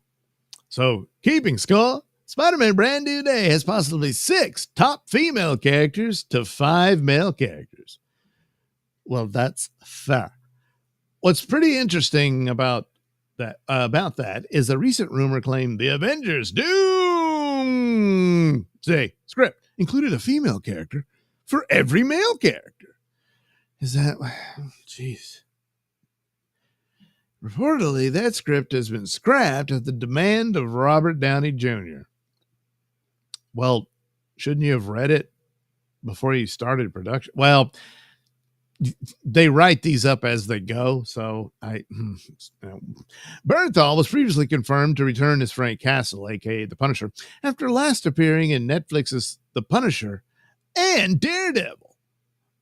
So, keeping score, Spider-Man Brand New Day has possibly 6 top female characters to 5 male characters. Well, that's fair. What's pretty interesting about that is a recent rumor claimed the Avengers Doomsday script included a female character for every male character. Is that... Jeez. Reportedly, that script has been scrapped at the demand of Robert Downey Jr. Well, shouldn't you have read it before you started production? Well, they write these up as they go. So Bernthal was previously confirmed to return as Frank Castle, aka the Punisher, after last appearing in Netflix's The Punisher and Daredevil.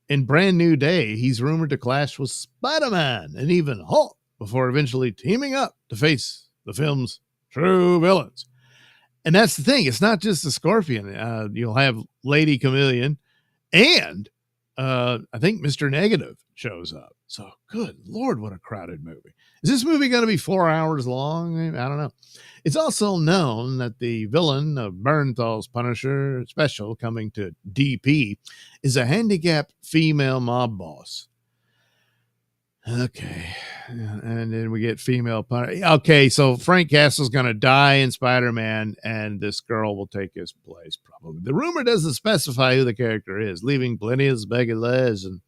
In Brand New Day, he's rumored to clash with Spider-Man and even Hulk before eventually teaming up to face the film's true villains. And that's the thing. It's not just the Scorpion. You'll have Lady Chameleon and I think Mr. Negative shows up. So, good Lord, what a crowded movie. Is this movie going to be 4 hours long? I don't know. It's also known that the villain of Bernthal's Punisher special coming to DP is a handicapped female mob boss. Okay. And then we get female Punisher. Okay, so Frank Castle's going to die in Spider-Man, and this girl will take his place, probably. The rumor doesn't specify who the character is, leaving plenty of speculation. And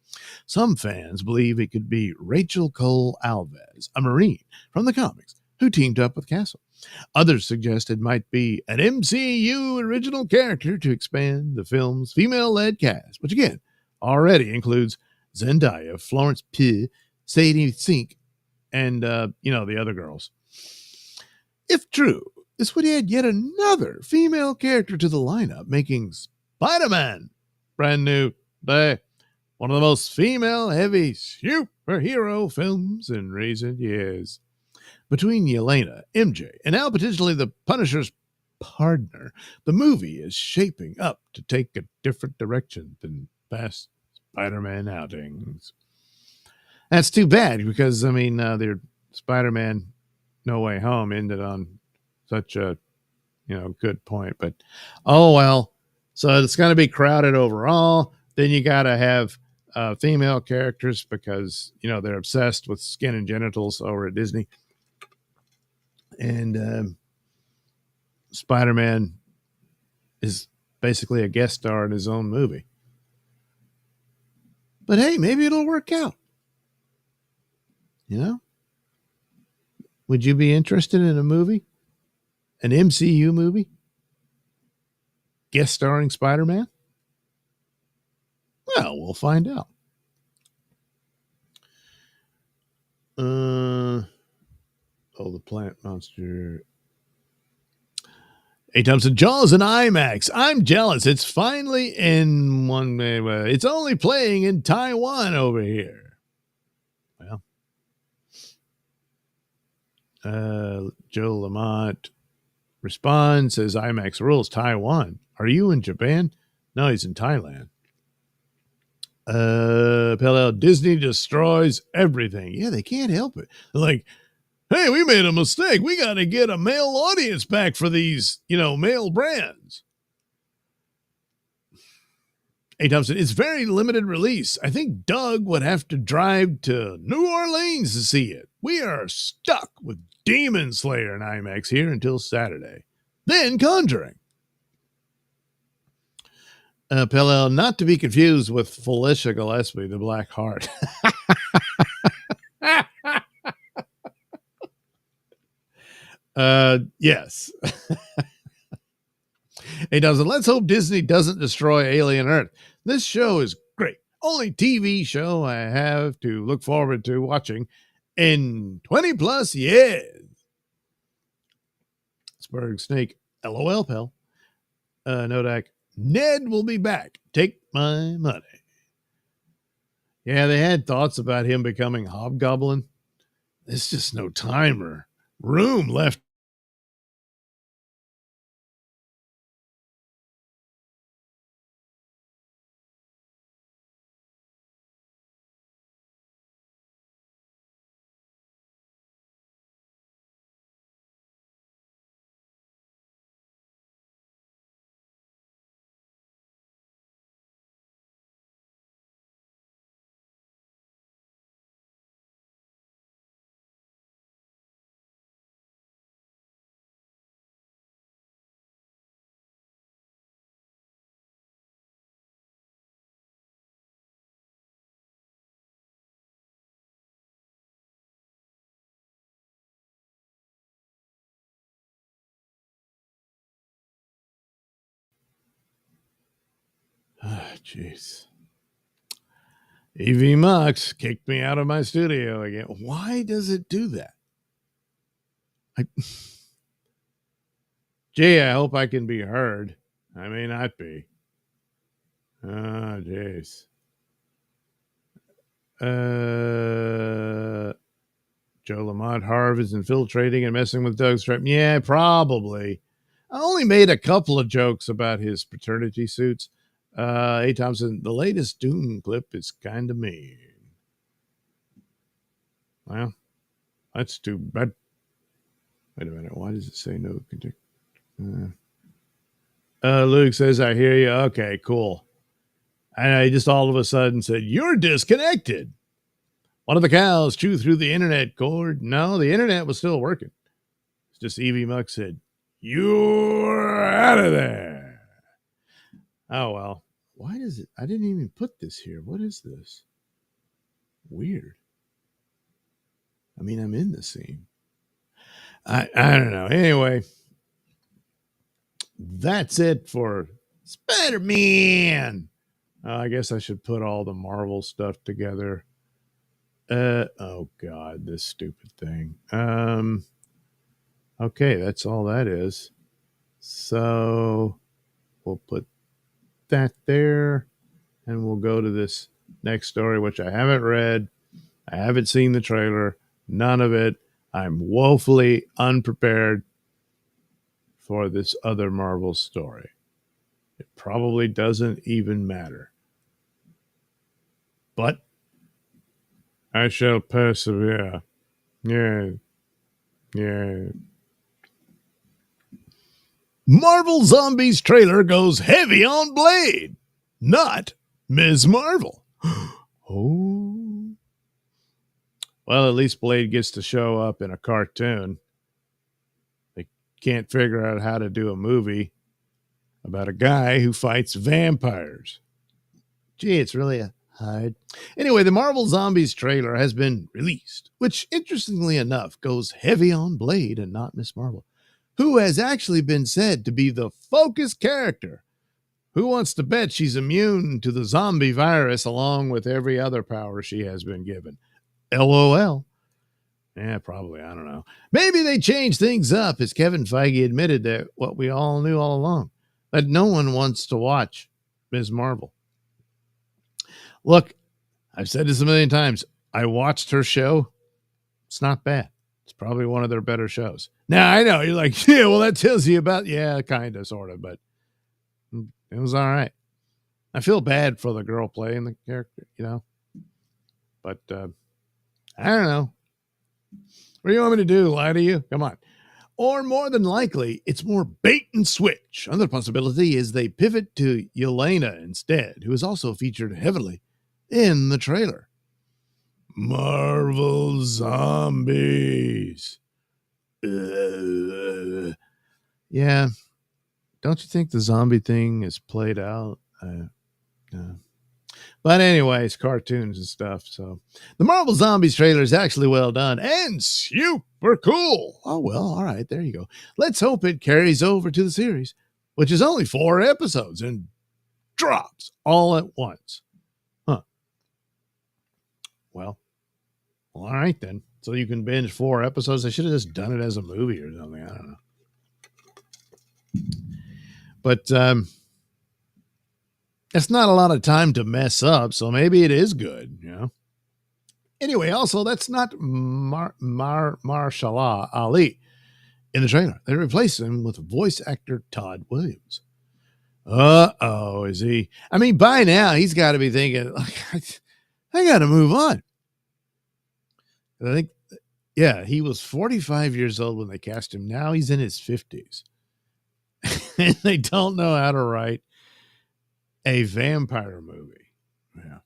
some fans believe it could be Rachel Cole Alves, a Marine from the comics, who teamed up with Castle. Others suggest it might be an MCU original character to expand the film's female-led cast, which, again, already includes Zendaya, Florence Pugh, Sadie Sink, and, the other girls. If true, this would add yet another female character to the lineup, making Spider-Man Brand New Day one of the most female-heavy superhero films in recent years. Between Yelena, MJ, and now potentially the Punisher's partner, the movie is shaping up to take a different direction than past Spider-Man outings. That's too bad because, I mean, their Spider-Man No Way Home ended on such a, good point. But, oh, well. So it's going to be crowded overall. Then you got to have female characters because, they're obsessed with skin and genitals over at Disney. And Spider-Man is basically a guest star in his own movie. But hey, maybe it'll work out. Would you be interested in a movie? An MCU movie? Guest starring Spider-Man? Well, we'll find out. The Plant Monster. Hey, Thompson, Jaws and IMAX. I'm jealous. It's finally in one. It's only playing in Taiwan over here. Well, Joe Lamont responds, says IMAX rules Taiwan. Are you in Japan? No, he's in Thailand. Pell Disney destroys everything. Yeah, they can't help it. They're like, hey, we made a mistake. We got to get a male audience back for these, male brands. Hey, Thompson, it's very limited release. I think Doug would have to drive to New Orleans to see it. We are stuck with Demon Slayer in IMAX here until Saturday. Then Conjuring. Pell, not to be confused with Felicia Gillespie, the Black Heart. Yes. Hey, doesn't. Let's hope Disney doesn't destroy Alien Earth. This show is great. Only TV show I have to look forward to watching in 20 plus years. Spurg Snake, LOL, Pell. Nodak, Ned will be back. Take my money. Yeah, they had thoughts about him becoming Hobgoblin. There's just no time or room left. Jeez. EV Mux kicked me out of my studio again. Why does it do that? Gee, I hope I can be heard. I may not be. Oh, jeez. Joe Lamont, Harv is infiltrating and messing with Doug's trip. Yeah, probably. I only made a couple of jokes about his paternity suits. Hey, Thompson, the latest Doom clip is kind of mean. Well, that's too bad. Wait a minute. Why does it say no? Luke says, I hear you. Okay, cool. And I just all of a sudden said, you're disconnected. One of the cows chewed through the internet cord. No, the internet was still working. It's just Evie Muck said, you're out of there. Oh, well. Why does it? I didn't even put this here. What is this? Weird. I mean, I'm in the scene. I don't know. Anyway, that's it for Spider-Man. I guess I should put all the Marvel stuff together. Oh, God, this stupid thing. Okay, that's all that is. So we'll put that there, and we'll go to this next story, which I haven't read. I haven't seen the trailer. None of it. I'm woefully unprepared for this other Marvel story. It probably doesn't even matter. But I shall persevere. Yeah. Yeah. Marvel Zombies trailer goes heavy on Blade, not Ms. Marvel. Oh. Well, at least Blade gets to show up in a cartoon. They can't figure out how to do a movie about a guy who fights vampires. Gee, it's really hard. Anyway, the Marvel Zombies trailer has been released, which, interestingly enough, goes heavy on Blade and not Miss Marvel, who has actually been said to be the focus character. Who wants to bet she's immune to the zombie virus along with every other power she has been given? LOL. Yeah, probably. I don't know. Maybe they changed things up, as Kevin Feige admitted that what we all knew all along, that no one wants to watch Ms. Marvel. Look, I've said this a million times. I watched her show. It's not bad. It's probably one of their better shows. Now, I know you're like, yeah, well, that tells you about, yeah, kind of, sort of, but it was all right. I feel bad for the girl playing the character, you know, but I don't know. What do you want me to do? Lie to you? Come on. Or more than likely, it's more bait and switch. Another possibility is they pivot to Yelena instead, who is also featured heavily in the trailer. Marvel Zombies. Yeah. Don't you think the zombie thing is played out? But anyways, cartoons and stuff. So the Marvel Zombies trailer is actually well done and super cool. Oh, well, all right. There you go. Let's hope it carries over to the series, which is only 4 episodes and drops all at once. Huh. Well, all right then. So you can binge 4 episodes. I should have just done it as a movie or something. I don't know. But it's not a lot of time to mess up, so maybe it is good, you know. Anyway, also, that's not Mahershala Ali in the trailer. They replaced him with voice actor Todd Williams. Uh-oh, is he? I mean, by now, he's got to be thinking, I got to move on. I think, yeah, he was 45 years old when they cast him. Now he's in his 50s. And they don't know how to write a vampire movie. Yeah.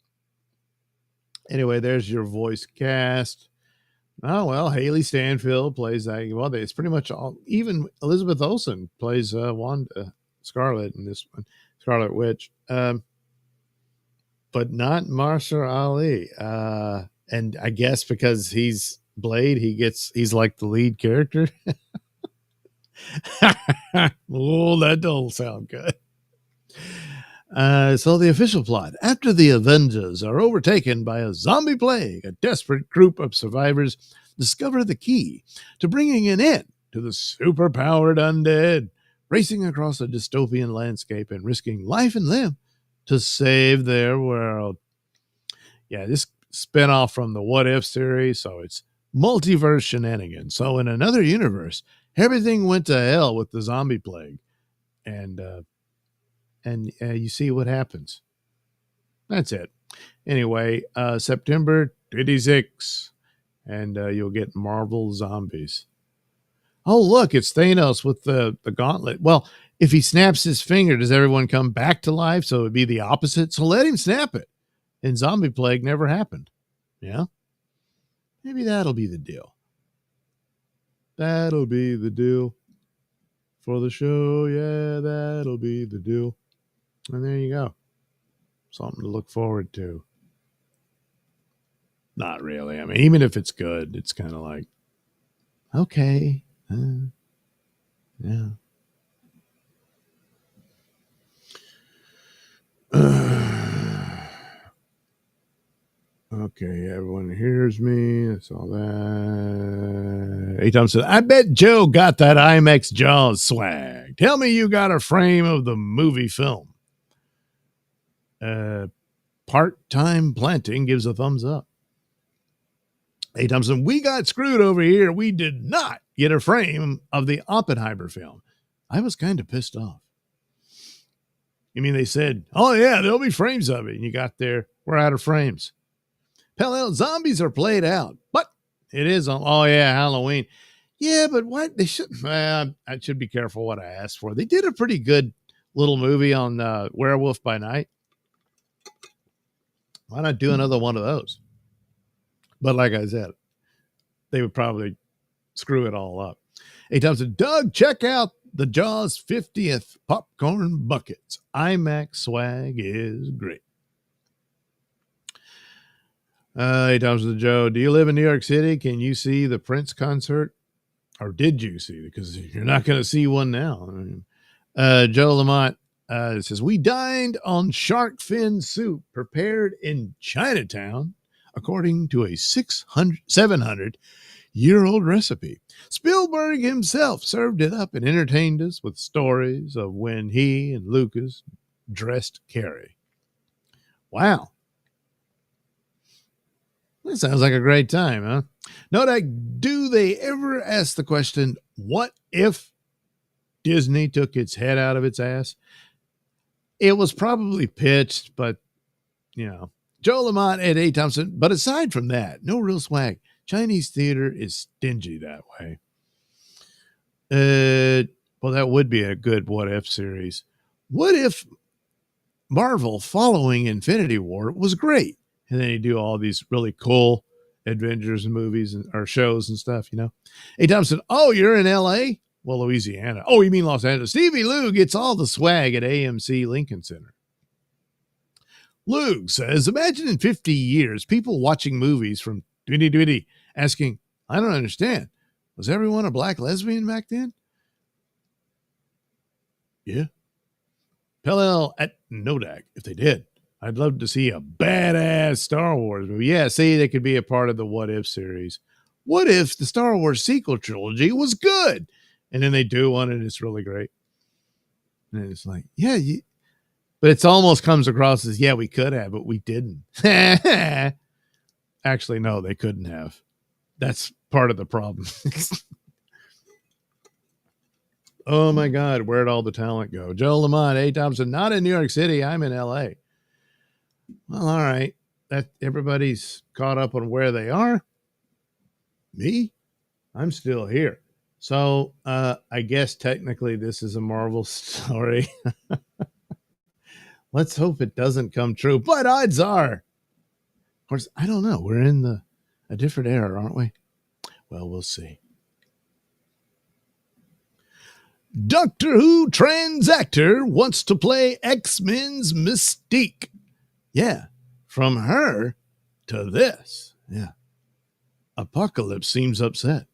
Anyway, there's your voice cast. Oh, well, Haley Stanfield plays that. Well, it's pretty much all. Even Elizabeth Olsen plays Wanda Scarlet in this one, Scarlet Witch. But not Mahershala Ali. And I guess because he's Blade, he's like the lead character. Oh, that don't sound good. So the official plot. After the Avengers are overtaken by a zombie plague, a desperate group of survivors discover the key to bringing an end to the superpowered undead, racing across a dystopian landscape and risking life and limb to save their world. Yeah, this spinoff from the What If series, so it's multiverse shenanigans. So in another universe, everything went to hell with the zombie plague. And you see what happens. That's it. Anyway, September 26th, and you'll get Marvel Zombies. Oh, look, it's Thanos with the gauntlet. Well, if he snaps his finger, does everyone come back to life? So it would be the opposite. So let him snap it. And zombie plague never happened. Yeah? Maybe that'll be the deal. That'll be the deal for the show. Yeah, that'll be the deal. And there you go. Something to look forward to. Not really. I mean, even if it's good, it's kind of like, okay. Yeah. Okay, everyone hears me. That's all that. A-Tom said, I bet Joe got that IMAX Jaws swag. Tell me you got a frame of the movie film. Part-time Planting gives a thumbs up. A. Thompson, we got screwed over here. We did not get a frame of the Oppenheimer film. I was kind of pissed off. You mean they said, oh yeah, there'll be frames of it. And you got there, we're out of frames. Pell zombies are played out, but it is on, oh yeah, Halloween. Yeah, but what? They should, I should be careful what I asked for. They did a pretty good little movie on Werewolf by Night. Why not do another one of those? But like I said, they would probably screw it all up. A. Thompson, Doug, check out the Jaws 50th popcorn buckets. IMAX swag is great. A. Thompson, Joe, do you live in New York City? Can you see the Prince concert? Or did you see it? Because you're not going to see one now. Joe Lamont says, we dined on shark fin soup prepared in Chinatown, according to a 700-year-old recipe. Spielberg himself served it up and entertained us with stories of when he and Lucas dressed Carrie. Wow. That sounds like a great time, huh? Nodak, do they ever ask the question, what if Disney took its head out of its ass? It was probably pitched, but, you know. Joe Lamont at A. Thompson, but aside from that, no real swag. Chinese theater is stingy that way. Well, that would be a good what if series. What if Marvel following Infinity War was great? And then you do all these really cool Avengers and movies or shows and stuff, you know. Hey, Thompson, oh, you're in L.A.? Well, Louisiana. Oh, you mean Los Angeles. Stevie Lou gets all the swag at AMC Lincoln Center. Lug says, imagine in 50 years, people watching movies from 2020 asking, I don't understand. Was everyone a black lesbian back then? Yeah. Pell at Nodak, if they did. I'd love to see a badass Star Wars movie. Yeah, see, they could be a part of the What If series. What if the Star Wars sequel trilogy was good? And then they do one and it's really great. And it's like, yeah, but it's almost comes across as, yeah, we could have, but we didn't. Actually, no, they couldn't have. That's part of the problem. Oh my God, where'd all the talent go? Joe Lamont, A. Thompson, not in New York City. I'm in LA. Well, all right. That everybody's caught up on where they are. Me? I'm still here. So I guess technically this is a Marvel story. Let's hope it doesn't come true. But odds are, of course, I don't know. We're in a different era, aren't we? Well, we'll see. Doctor Who trans actor wants to play X-Men's Mystique. Yeah, from her to this. Yeah. Apocalypse seems upset.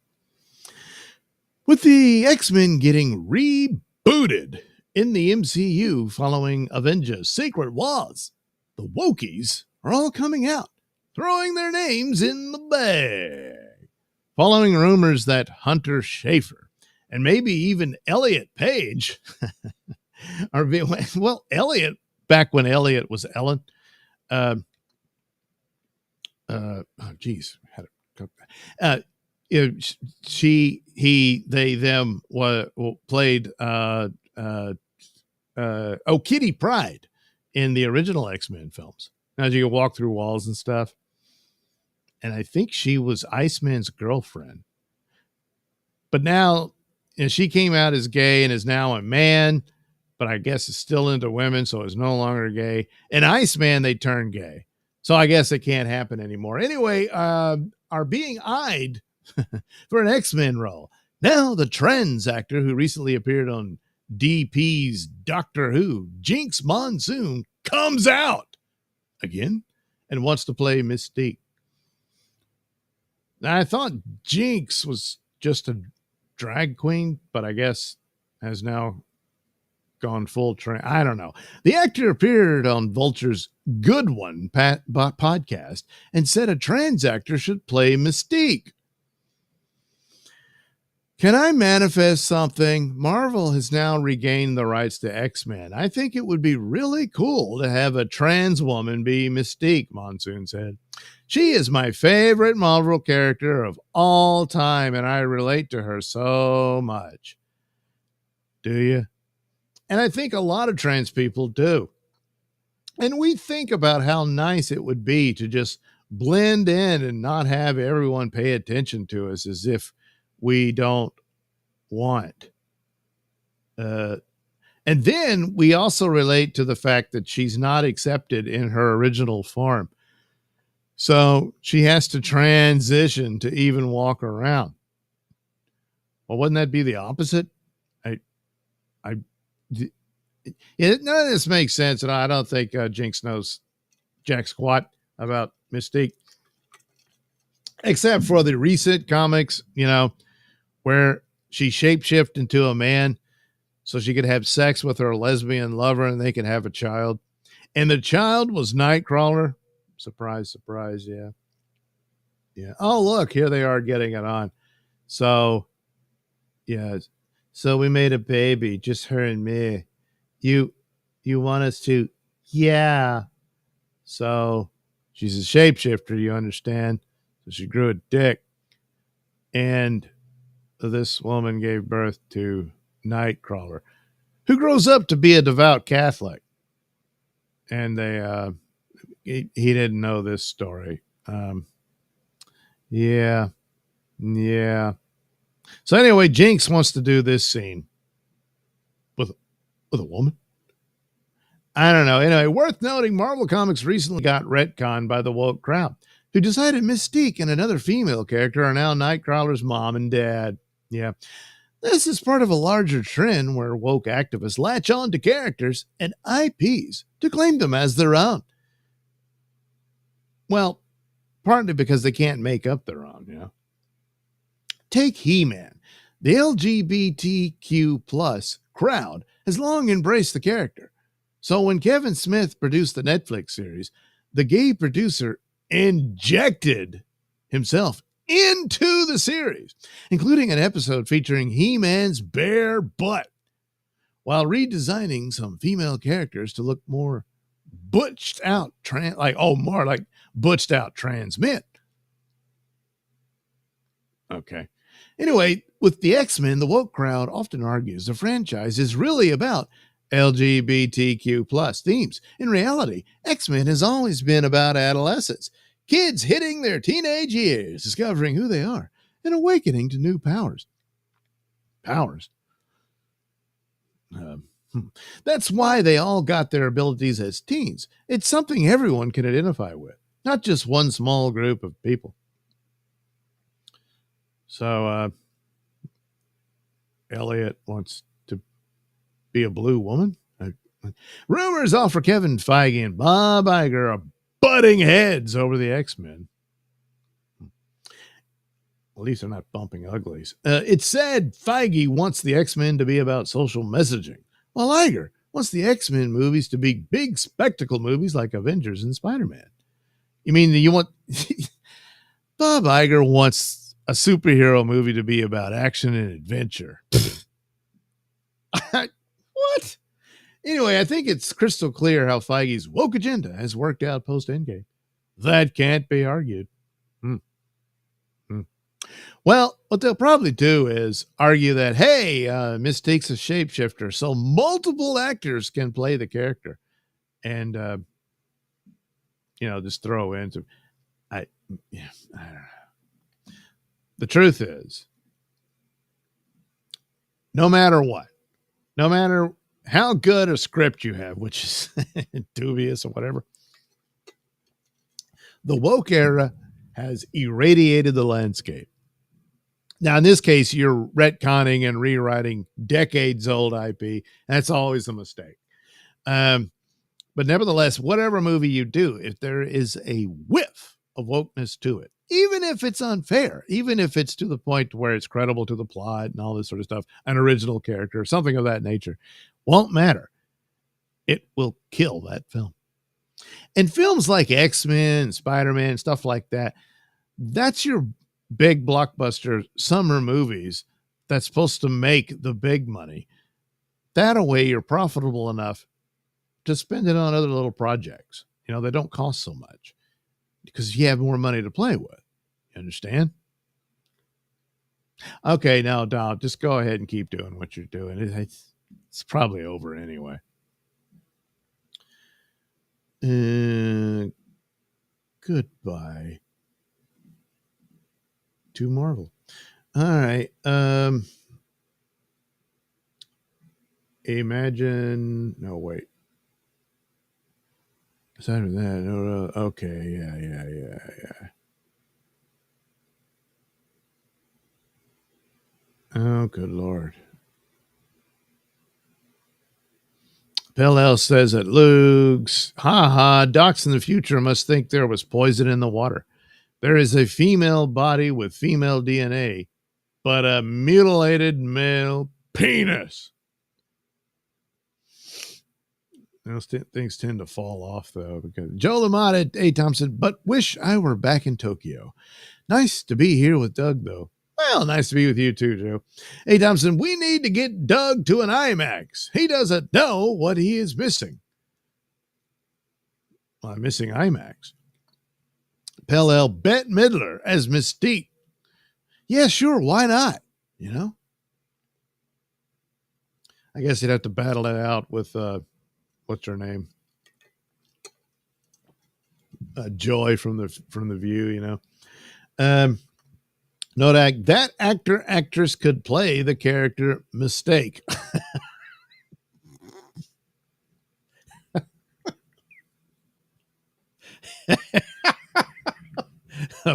With the X-Men getting rebooted in the MCU following Avengers Secret Wars, the Wokies are all coming out, throwing their names in the bag. Following rumors that Hunter Schafer and maybe even Elliot Page are being, well, Elliot, back when Elliot was Ellen, they them played Kitty Pryde in the original X-Men films. Now you can walk through walls and stuff. And I think she was Iceman's girlfriend. But now, you know, she came out as gay and is now a man, but I guess is still into women, so is no longer gay. And Iceman, they turned gay. So I guess it can't happen anymore. Anyway, are being eyed for an X-Men role. Now the trans actor who recently appeared on DP's Doctor Who, Jinx Monsoon, comes out again and wants to play Mystique. Now, I thought Jinx was just a drag queen, but I guess has now gone full trans. I don't know. The actor appeared on Vulture's Good One podcast and said a trans actor should play Mystique. Can I manifest something? Marvel has now regained the rights to X-Men. I think it would be really cool to have a trans woman be Mystique, Monsoon said. She is my favorite Marvel character of all time, and I relate to her so much. Do you? And I think a lot of trans people do. And we think about how nice it would be to just blend in and not have everyone pay attention to us as if we don't want. And then we also relate to the fact that she's not accepted in her original form. So she has to transition to even walk around. Well, wouldn't that be the opposite? None of this makes sense, and I don't think Jinx knows jack squat about Mystique, except for the recent comics, where she shapeshifted into a man so she could have sex with her lesbian lover and they could have a child. And the child was Nightcrawler. Surprise, surprise, yeah. Yeah. Oh, look, here they are getting it on. So, yeah. So we made a baby, just her and me. You want us to? Yeah. So she's a shapeshifter, you understand? So she grew a dick. And this woman gave birth to Nightcrawler, who grows up to be a devout Catholic. And he didn't know this story. Yeah. So anyway, Jinx wants to do this scene with a woman. I don't know. Anyway, worth noting, Marvel Comics recently got retconned by the woke crowd, who decided Mystique and another female character are now Nightcrawler's mom and dad. Yeah. This is part of a larger trend where woke activists latch on to characters and IPs to claim them as their own. Well, partly because they can't make up their own, Take He-Man. The LGBTQ plus crowd has long embraced the character. So when Kevin Smith produced the Netflix series, the gay producer injected himself into the series, including an episode featuring He-Man's bare butt, while redesigning some female characters to look more butched out, more like butched out trans men. Okay. Anyway, with the X-Men, the woke crowd often argues the franchise is really about LGBTQ plus themes. In reality, X-Men has always been about adolescents, kids hitting their teenage years, discovering who they are, and awakening to new powers. That's why they all got their abilities as teens. It's something everyone can identify with, not just one small group of people. So, Elliot wants to be a blue woman. Rumors offer Kevin Feige and Bob Iger are butting heads over the X-Men. At least they're not bumping uglies. It's said Feige wants the X-Men to be about social messaging, while Iger wants the X-Men movies to be big spectacle movies like Avengers and Spider-Man. You mean you want... Bob Iger wants a superhero movie to be about action and adventure. What? Anyway, I think it's crystal clear how Feige's woke agenda has worked out post-Endgame. That can't be argued. Well, what they'll probably do is argue that, hey, Mystique's a shapeshifter, so multiple actors can play the character. And, just throw into... I don't know. The truth is, no matter what, no matter how good a script you have, which is dubious or whatever, the woke era has irradiated the landscape. Now, in this case, you're retconning and rewriting decades-old IP. That's always a mistake. But nevertheless, whatever movie you do, if there is a whiff of wokeness to it, even if it's unfair, even if it's to the point where it's credible to the plot and all this sort of stuff, an original character, something of that nature, won't matter. It will kill that film. And films like X-Men, Spider-Man, stuff like that, that's your big blockbuster summer movies that's supposed to make the big money. That way you're profitable enough to spend it on other little projects. You know, they don't cost so much because you have more money to play with. You understand? Okay, now, Don, just go ahead and keep doing what you're doing. It's probably over anyway. Goodbye to Marvel. All right. Imagine. No, wait. Aside from that, no. Okay. Yeah. Oh, good Lord. Pell says that Luke's, docs in the future must think there was poison in the water. There is a female body with female DNA, but a mutilated male penis. Those things tend to fall off, though, because Joe Lamont A. Thompson, but wish I were back in Tokyo. Nice to be here with Doug, though. Well, nice to be with you too, Joe. Hey, Thompson, we need to get Doug to an IMAX. He doesn't know what he is missing. Well, I'm missing IMAX. Pell Bette Midler as Mystique. Yeah, sure. Why not? You know? I guess you'd have to battle it out with, what's her name? Joy from the View, you know? Note that actress could play the character Mistake.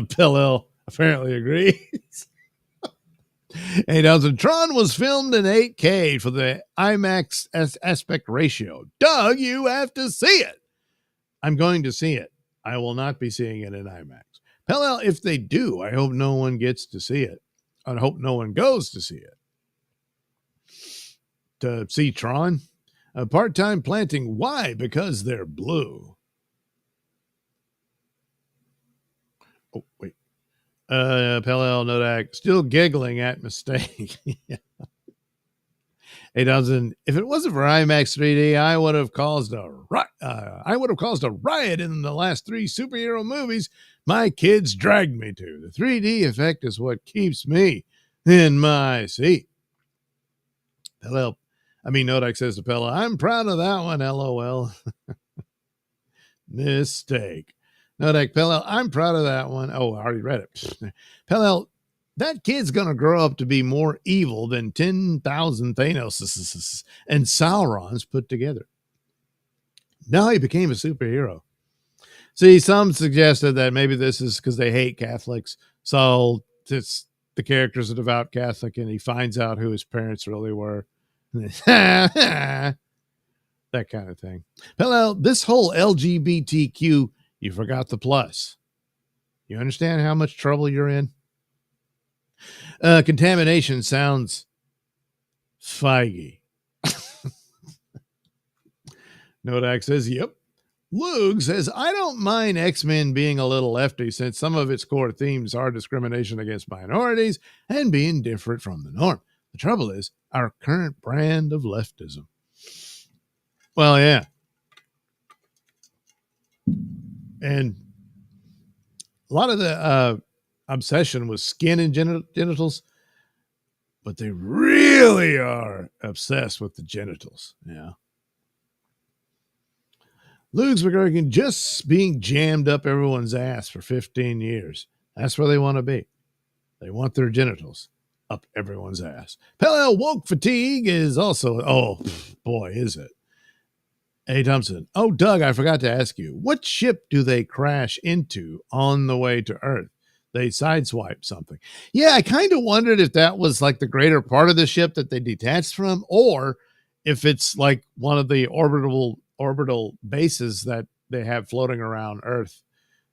Pell apparently agrees. Hey, Nelson, Tron was filmed in 8K for the IMAX aspect ratio. Doug, you have to see it. I'm going to see it. I will not be seeing it in IMAX. Pell, if they do, I hope no one gets to see it. I hope no one goes to see it. To see Tron? A part-time planting. Why? Because they're blue. Oh, wait. Pell, Nodak, still giggling at mistake. Hey, Dozen, if it wasn't for IMAX 3D, I would have caused a riot in the last 3 superhero movies my kids dragged me to. The 3D effect is what keeps me in my seat. Nodak says to Pella, I'm proud of that one, LOL. Mistake. Nodak, Pella, I'm proud of that one. Oh, I already read it. Pella, that kid's going to grow up to be more evil than 10,000 Thanos and Saurons put together. Now he became a superhero. See, some suggested that maybe this is because they hate Catholics. So it's the character's a devout Catholic and he finds out who his parents really were. That kind of thing. Hello, this whole LGBTQ, you forgot the plus. You understand how much trouble you're in? Contamination sounds Feige. Nodak says, yep. Lug says, I don't mind X-Men being a little lefty since some of its core themes are discrimination against minorities and being different from the norm. The trouble is our current brand of leftism. Well, yeah. And a lot of the obsession with skin and genitals, but they really are obsessed with the genitals. Yeah. Luke's McGurkin just being jammed up everyone's ass for 15 years. That's where they want to be. They want their genitals up everyone's ass. Pell woke fatigue is also, oh boy, is it. Hey, Thompson. Oh, Doug, I forgot to ask you, what ship do they crash into on the way to Earth? They sideswipe something. Yeah, I kind of wondered if that was like the greater part of the ship that they detached from, or if it's like one of the orbital bases that they have floating around Earth,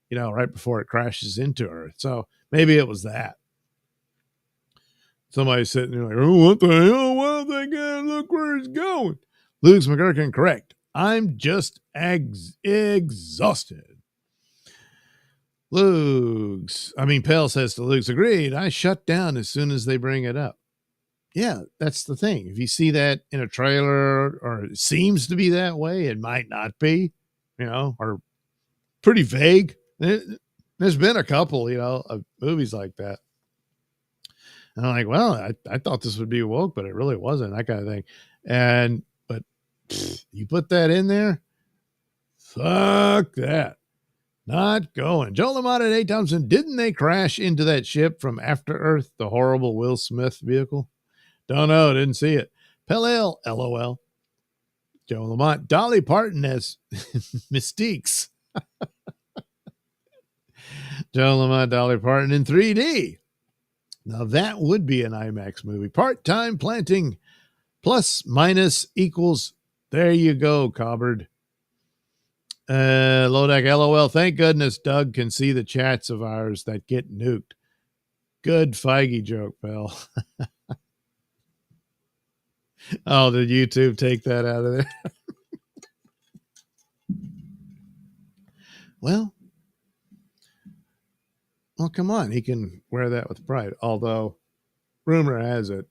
you know, right before it crashes into Earth. So maybe it was that. Somebody's sitting there like, oh, what the hell? Well, they gotta look where it's going. Luke's McGurkin, correct. I'm just exhausted. Pell says to Luke's, agreed. I shut down as soon as they bring it up. yeah, that's the thing. If you see that in a trailer or it seems to be that way, it might not be, or pretty vague. There's been a couple, of movies like that. And I'm like, well, I thought this would be woke, but it really wasn't, that kind of thing. But you put that in there, fuck that. Not going. Joe Lamont and A. Thompson, didn't they crash into that ship from After Earth, the horrible Will Smith vehicle? Don't know. Didn't see it. Pale LOL. Joe Lamont. Dolly Parton as Mystiques. Joe Lamont, Dolly Parton in 3D. Now that would be an IMAX movie. Part-time planting plus minus equals. There you go, Cobbard. Lodak LOL. Thank goodness Doug can see the chats of ours that get nuked. Good Feige joke, pal. Oh, did YouTube take that out of there? Well, come on. He can wear that with pride. Although, rumor has it,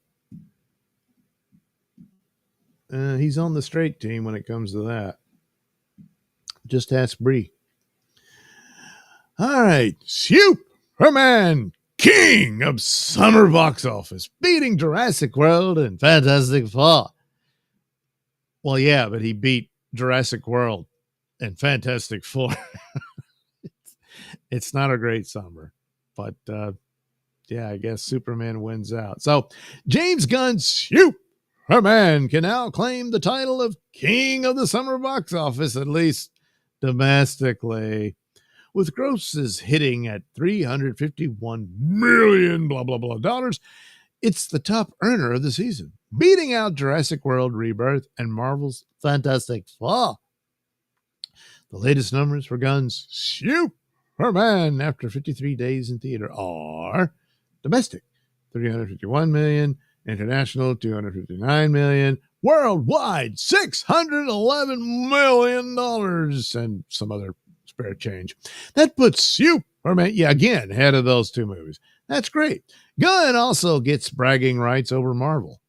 he's on the straight team when it comes to that. Just ask Bree. All right. Superman, king of summer box office, beating Jurassic World and Fantastic Four. Well, yeah, but he beat Jurassic World and Fantastic Four. It's not a great summer, but yeah, I guess Superman wins out. So James Gunn's Superman can now claim the title of king of the summer box office, at least domestically, with grosses hitting at $351 million, blah, blah, blah dollars. It's the top earner of the season, beating out Jurassic World Rebirth and Marvel's Fantastic Four. The latest numbers for Gunn's Superman after 53 days in theater are domestic, $351 million, international, $259 million, worldwide, $611 million, and some other spare change. That puts Superman, again, ahead of those two movies. That's great. Gunn also gets bragging rights over Marvel.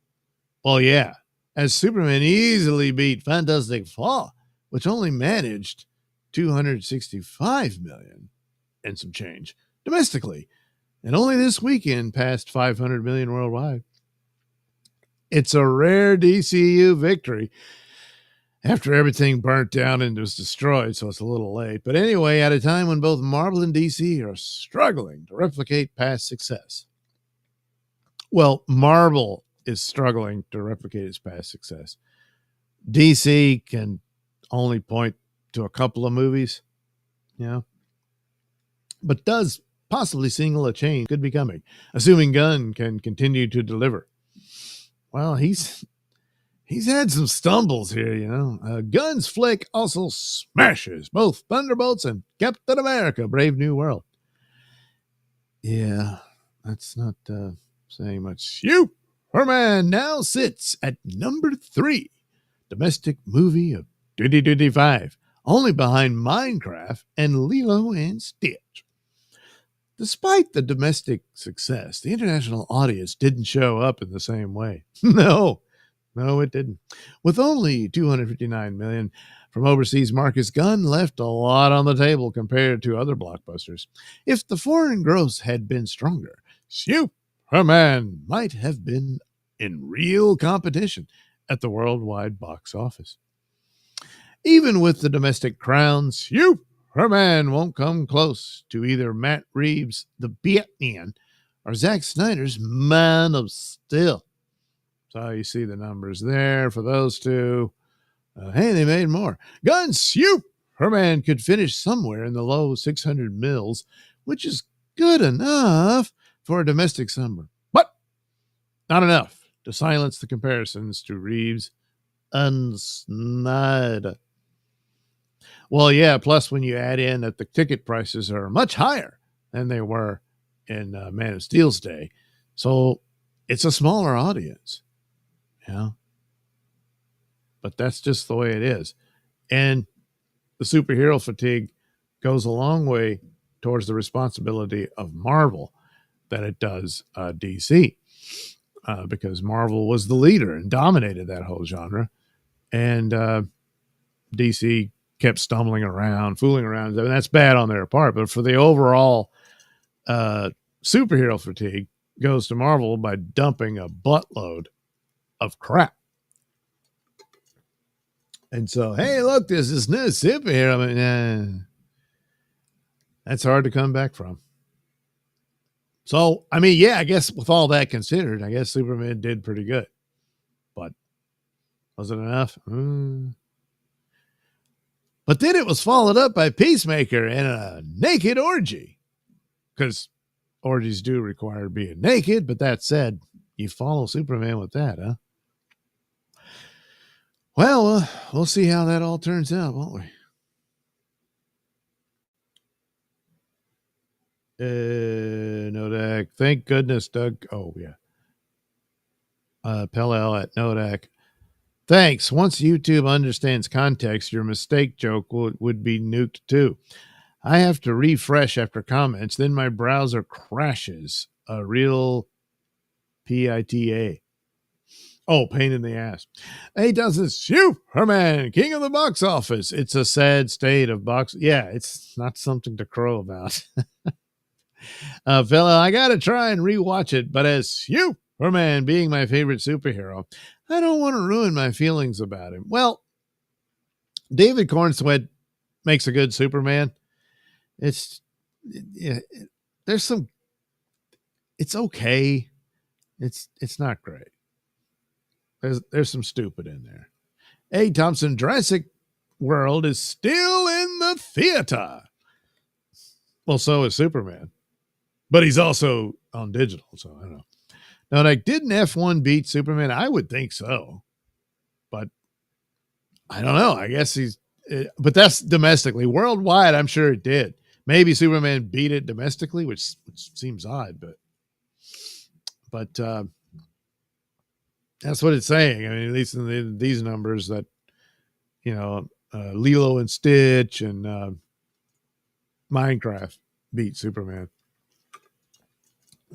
Well, yeah, as Superman easily beat Fantastic Four, which only managed $265 million and some change domestically, and only this weekend passed $500 million worldwide. It's a rare DCU victory after everything burnt down and was destroyed, so it's a little late. But anyway, at a time when both Marvel and DC are struggling to replicate past success. Well, Marvel is struggling to replicate its past success. DC can only point to a couple of movies, but does possibly signal a change could be coming, assuming Gunn can continue to deliver. Well, he's had some stumbles here, Gunn's flick also smashes both Thunderbolts and Captain America: Brave New World. Yeah, that's not saying much. Superman now sits at number 3 domestic movie of 2025, only behind Minecraft and Lilo and Stitch. Despite the domestic success, the international audience didn't show up in the same way. No, it didn't. With only $259 million from overseas markets, Gunn left a lot on the table compared to other blockbusters. If the foreign gross had been stronger, Superman might have been in real competition at the worldwide box office. Even with the domestic crown, Superman won't come close to either Matt Reeves' The Batman or Zack Snyder's Man of Steel. So you see the numbers there for those two. Hey, they made more. Gunn's Superman could finish somewhere in the low 600 mils, which is good enough for a domestic summer, but not enough to silence the comparisons to Reeves and Snyder. Well, yeah, plus when you add in that the ticket prices are much higher than they were in Man of Steel's day, so it's a smaller audience, but that's just the way it is. And the superhero fatigue goes a long way towards the responsibility of Marvel than it does DC. because Marvel was the leader and dominated that whole genre. And DC kept stumbling around, fooling around. And that's bad on their part. But for the overall superhero fatigue goes to Marvel by dumping a buttload of crap. And so, hey, look, there's this new superhero. I mean, that's hard to come back from. So, I mean, yeah, I guess with all that considered, I guess Superman did pretty good. But was it enough? But then it was followed up by Peacemaker and a naked orgy. Because orgies do require being naked, but that said, you follow Superman with that, huh? Well, we'll see how that all turns out, won't we? Nodak. Thank goodness, Doug. Oh, yeah. Pellel at Nodak. Thanks. Once YouTube understands context, your mistake joke would be nuked too. I have to refresh after comments, then my browser crashes. A real PITA. Oh, pain in the ass. He does this. Superman, king of the box office. It's a sad state of box. Yeah, it's not something to crow about. Fella, I got to try and rewatch it, but as Superman being my favorite superhero, I don't want to ruin my feelings about him. Well, David Cornsweet makes a good Superman. It's okay. It's not great. There's some stupid in there. A. Thompson, Jurassic World is still in the theater. Well, so is Superman. But he's also on digital, so I don't know. Now, like, didn't F1 beat Superman? I would think so. But I don't know. I guess but that's domestically. Worldwide, I'm sure it did. Maybe Superman beat it domestically, which seems odd, but that's what it's saying. I mean, at least in these numbers that, Lilo and Stitch and Minecraft beat Superman.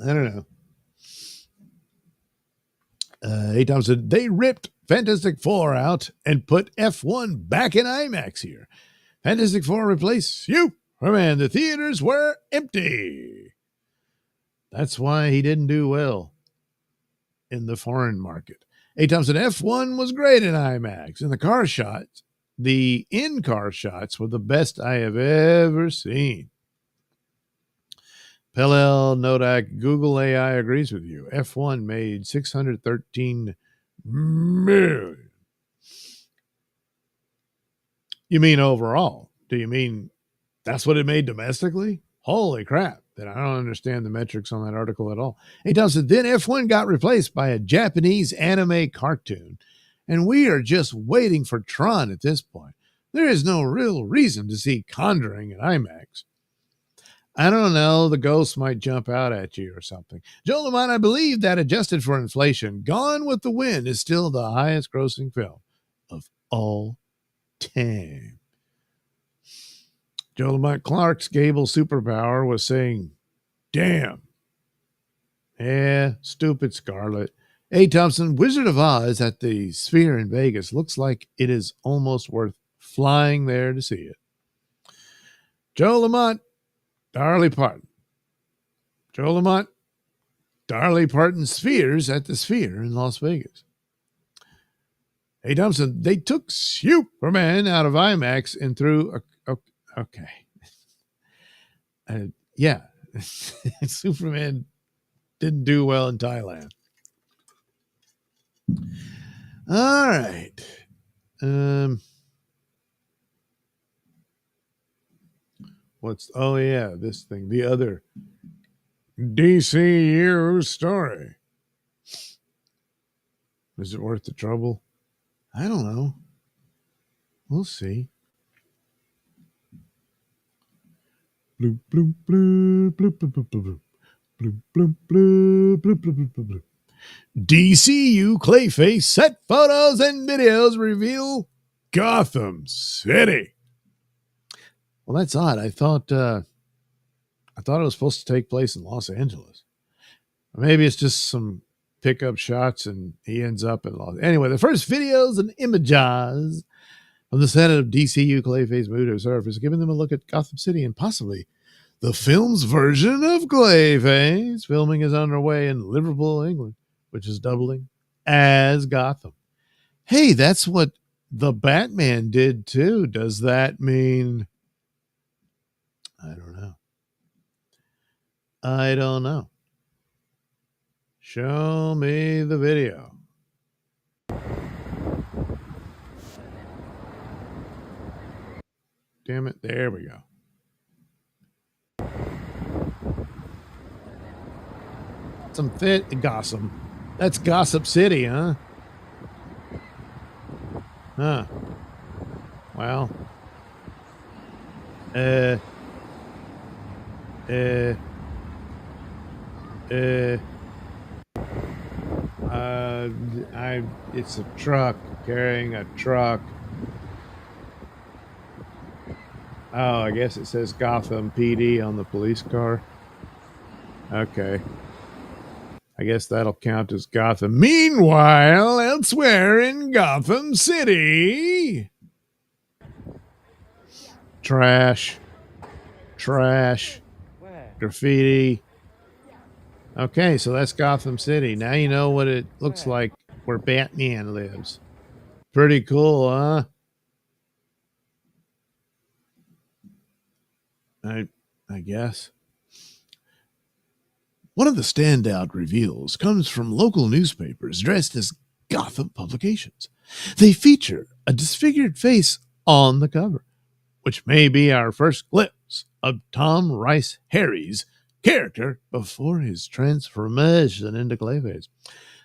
I don't know. A. Thompson, they ripped Fantastic Four out and put F1 back in IMAX here. Fantastic Four replaced Superman. The theaters were empty. That's why he didn't do well in the foreign market. A. Thompson, F1 was great in IMAX. And the in-car shots were the best I have ever seen. Pellel Nodak, Google AI agrees with you. F1 made $613 million. You mean overall? Do you mean that's what it made domestically? Holy crap. Then I don't understand the metrics on that article at all. He tells us, then F1 got replaced by a Japanese anime cartoon, and we are just waiting for Tron at this point. There is no real reason to see Conjuring at IMAX. I don't know. The ghost might jump out at you or something. Joel Lamont, I believe that adjusted for inflation, Gone with the Wind is still the highest grossing film of all time. Joel Lamont, Clark's Gable superpower was saying, damn. Yeah, stupid Scarlet. A. Thompson, Wizard of Oz at the Sphere in Vegas looks like it is almost worth flying there to see it. Joel Lamont, Darley Parton. Joel Lamont, Darley Parton Spheres at the Sphere in Las Vegas. Hey, Thompson, they took Superman out of IMAX and threw okay. Yeah. Superman didn't do well in Thailand. All right. This thing, the other DCU story. Is it worth the trouble? I don't know. We'll see. Bloop, bloop, bloop, bloop, bloop, bloop, bloop, bloop, bloop, bloop, bloop, bloop, bloop, bloop. DCU Clayface set photos and videos reveal Gotham City. Well, that's odd. I thought it was supposed to take place in Los Angeles. Or maybe it's just some pick up shots, and he ends up in Los. Anyway, the first videos and images from the set of DCU Clayface movie to surface, giving them a look at Gotham City and possibly the film's version of Clayface. Filming is underway in Liverpool, England, which is doubling as Gotham. Hey, that's what the Batman did too. Does that mean? I don't know. I don't know. Show me the video. Damn it. There we go. Some fit Gotham. That's Gossip City, huh? Huh. Well. It's a truck carrying a truck. Oh, I guess it says Gotham PD on the police car. Okay. I guess that'll count as Gotham. Meanwhile, elsewhere in Gotham City. Trash. Graffiti. Okay, so that's Gotham City. Now you know what it looks like where Batman lives. Pretty cool, huh? I guess. One of the standout reveals comes from local newspapers dressed as Gotham publications. They feature a disfigured face on the cover, which may be our first glimpse of Tom Rice Harry's character before his transformation into Clayface.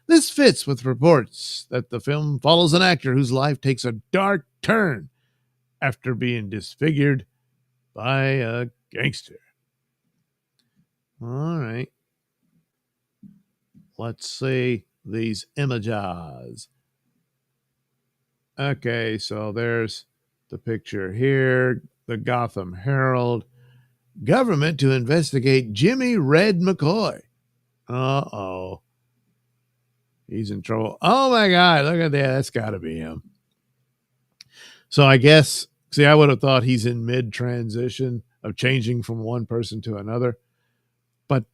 This fits with reports that the film follows an actor whose life takes a dark turn after being disfigured by a gangster. All right. Let's see these images. Okay, so there's the picture here. The Gotham Herald. Government to investigate Jimmy Red McCoy. Uh-oh. He's in trouble. Oh, my God. Look at that. That's got to be him. So I guess, see, I would have thought he's in mid-transition of changing from one person to another. But,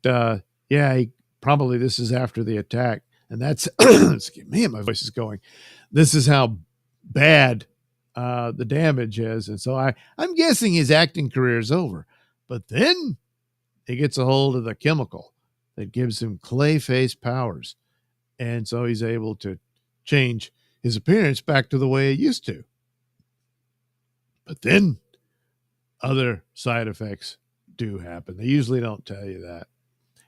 yeah, probably this is after the attack. And that's, man, my voice is going. This is how bad the damage is. And so I'm guessing his acting career is over. But then he gets a hold of the chemical that gives him Clayface powers. And so he's able to change his appearance back to the way it used to. But then other side effects do happen. They usually don't tell you that.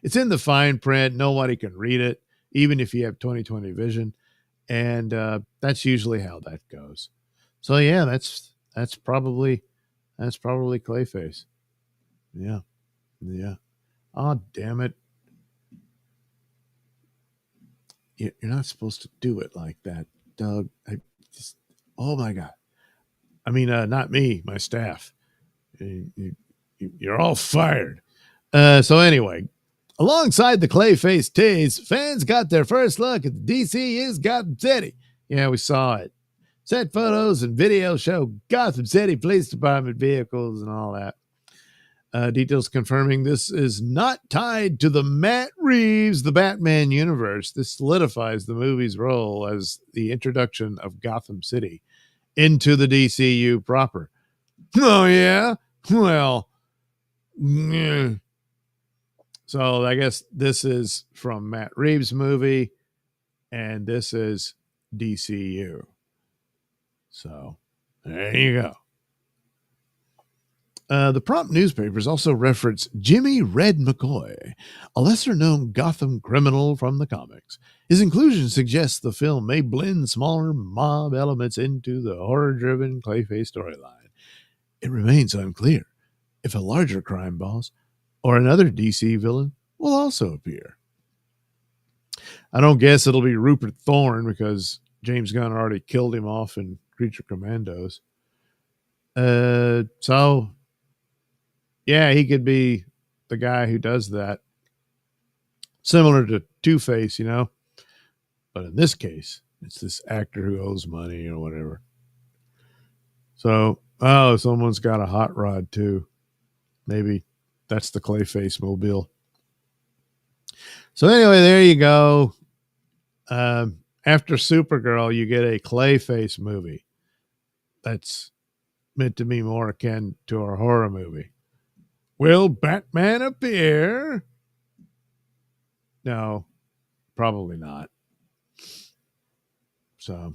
It's in the fine print. Nobody can read it, even if you have 20/20 vision. And that's usually how that goes. So yeah, that's probably Clayface. Yeah. Oh, damn it. You're not supposed to do it like that, Doug. Oh my God. I mean, not me, my staff. You're all fired. So anyway, alongside the Clayface tease, fans got their first look at the DCU's Gotham City. Yeah, we saw it. Set photos and video show Gotham City Police Department vehicles and all that. Details confirming this is not tied to the Matt Reeves, the Batman universe. This solidifies the movie's role as the introduction of Gotham City into the DCU proper. Oh, yeah? Well, yeah. So I guess this is from Matt Reeves' movie, and this is DCU. So there you go. The prompt newspapers also reference Jimmy Red McCoy, a lesser-known Gotham criminal from the comics. His inclusion suggests the film may blend smaller mob elements into the horror-driven Clayface storyline. It remains unclear if a larger crime boss or another DC villain will also appear. I don't guess it'll be Rupert Thorne because James Gunn already killed him off in Creature Commandos. So... yeah, he could be the guy who does that. Similar to Two-Face, you know. But in this case, it's this actor who owes money or whatever. So, oh, someone's got a hot rod too. Maybe that's the Clayface mobile. So anyway, there you go. After Supergirl, you get a Clayface movie that's meant to be more akin to a horror movie. Will Batman appear? No, probably not. So,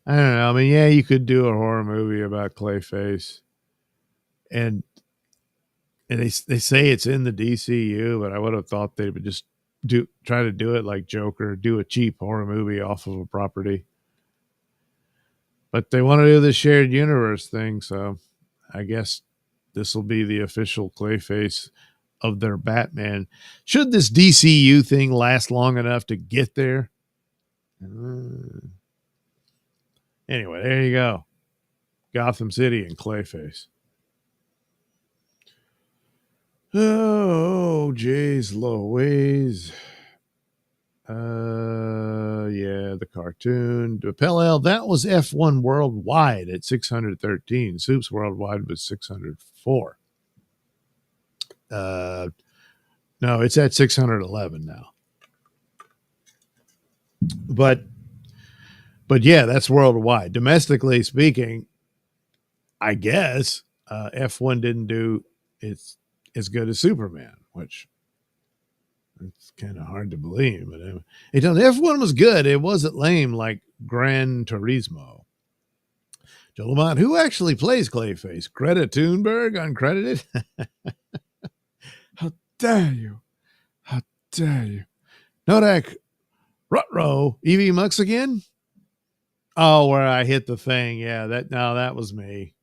I don't know. I mean, yeah, you could do a horror movie about Clayface, and they say it's in the DCU, but I would have thought they would just try to do it like Joker, do a cheap horror movie off of a property. But they want to do the shared universe thing, so I guess this will be the official Clayface of their Batman. Should this DCU thing last long enough to get there? Anyway, there you go. Gotham City and Clayface. Oh, geez, Louise. Yeah, the cartoon. Pell, that was F1 worldwide at 613. Soups worldwide was 604. No, it's at 611 now. But yeah, that's worldwide. Domestically speaking, I guess F1 didn't do it's as good as Superman, which it's kind of hard to believe. But F1 was good. It wasn't lame like Gran Turismo. Joe Lamont, who actually plays Clayface? Greta Thunberg, uncredited? How dare you? How dare you? Nodak, Rutro, Evie Mux again? Oh, where I hit the thing. Yeah, that was me.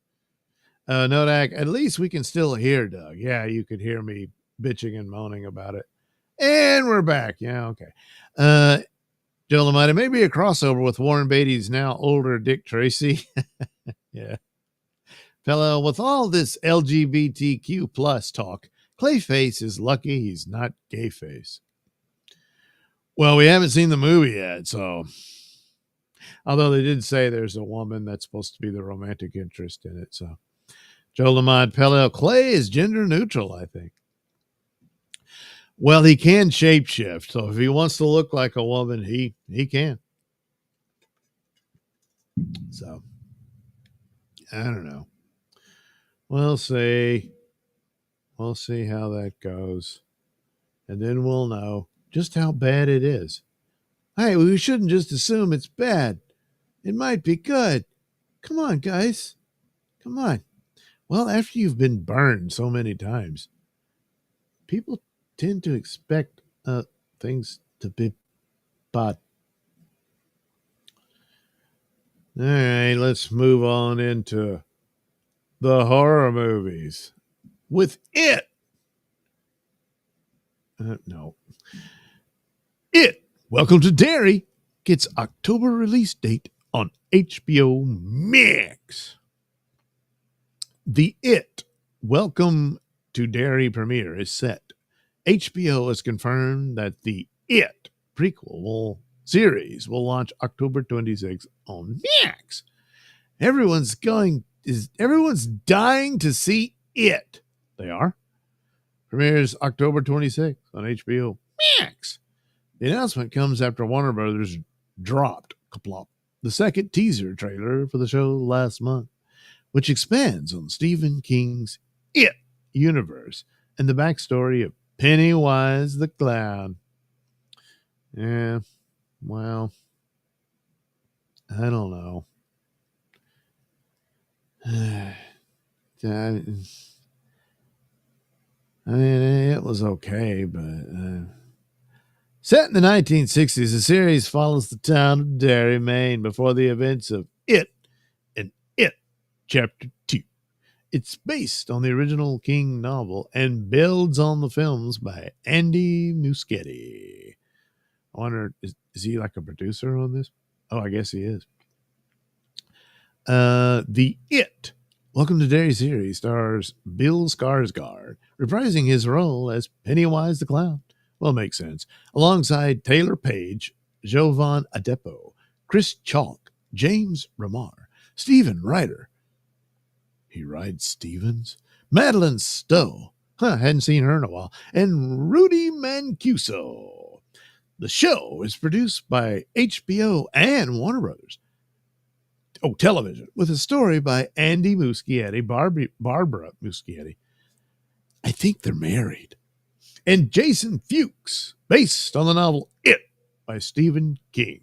Nodak, at least we can still hear Doug. Yeah, you could hear me bitching and moaning about it. And we're back. Yeah, okay. Joe Lamont, it may be a crossover with Warren Beatty's now older Dick Tracy. Yeah. Fellow, with all this LGBTQ plus talk, Clayface is lucky he's not Gayface. Well, we haven't seen the movie yet, so... Although they did say there's a woman that's supposed to be the romantic interest in it, so... Joe Lamont, Pellel, Clay is gender neutral, I think. Well, he can shapeshift, so if he wants to look like a woman, he can. So, I don't know. We'll see. We'll see how that goes. And then we'll know just how bad it is. Hey, we shouldn't just assume it's bad. It might be good. Come on, guys. Come on. Well, after you've been burned so many times, people tend to expect things to be bad. All right, let's move on into the horror movies with It. No. It, Welcome to Derry, gets October release date on HBO Max. The It, Welcome to Derry premiere is set. HBO has confirmed that the It prequel series will launch October 26th on Max. Everyone's dying to see It. They are. Premieres October 26th on HBO Max. The announcement comes after Warner Brothers dropped the second teaser trailer for the show last month, which expands on Stephen King's It universe and the backstory of Pennywise the Clown. Yeah, well, I don't know. I mean, it was okay, but set in the 1960s, the series follows the town of Derry, Maine, before the events of It and It Chapter 2. It's based on the original King novel and builds on the films by Andy Muschietti. I wonder, is he like a producer on this? Oh, I guess he is. The It, Welcome to Derry series stars Bill Skarsgård, reprising his role as Pennywise the Clown, Well, it makes sense. Alongside Taylor Page, Jovan Adepo, Chris Chalk, James Ramar, Stephen Ryder. He rides Stevens. Madeline Stowe. Hadn't seen her in a while. And Rudy Mancuso. The show is produced by HBO and Warner Brothers. Oh, television, with a story by Andy Muschietti, Barbara Muschietti. I think they're married. And Jason Fuchs, based on the novel It by Stephen King.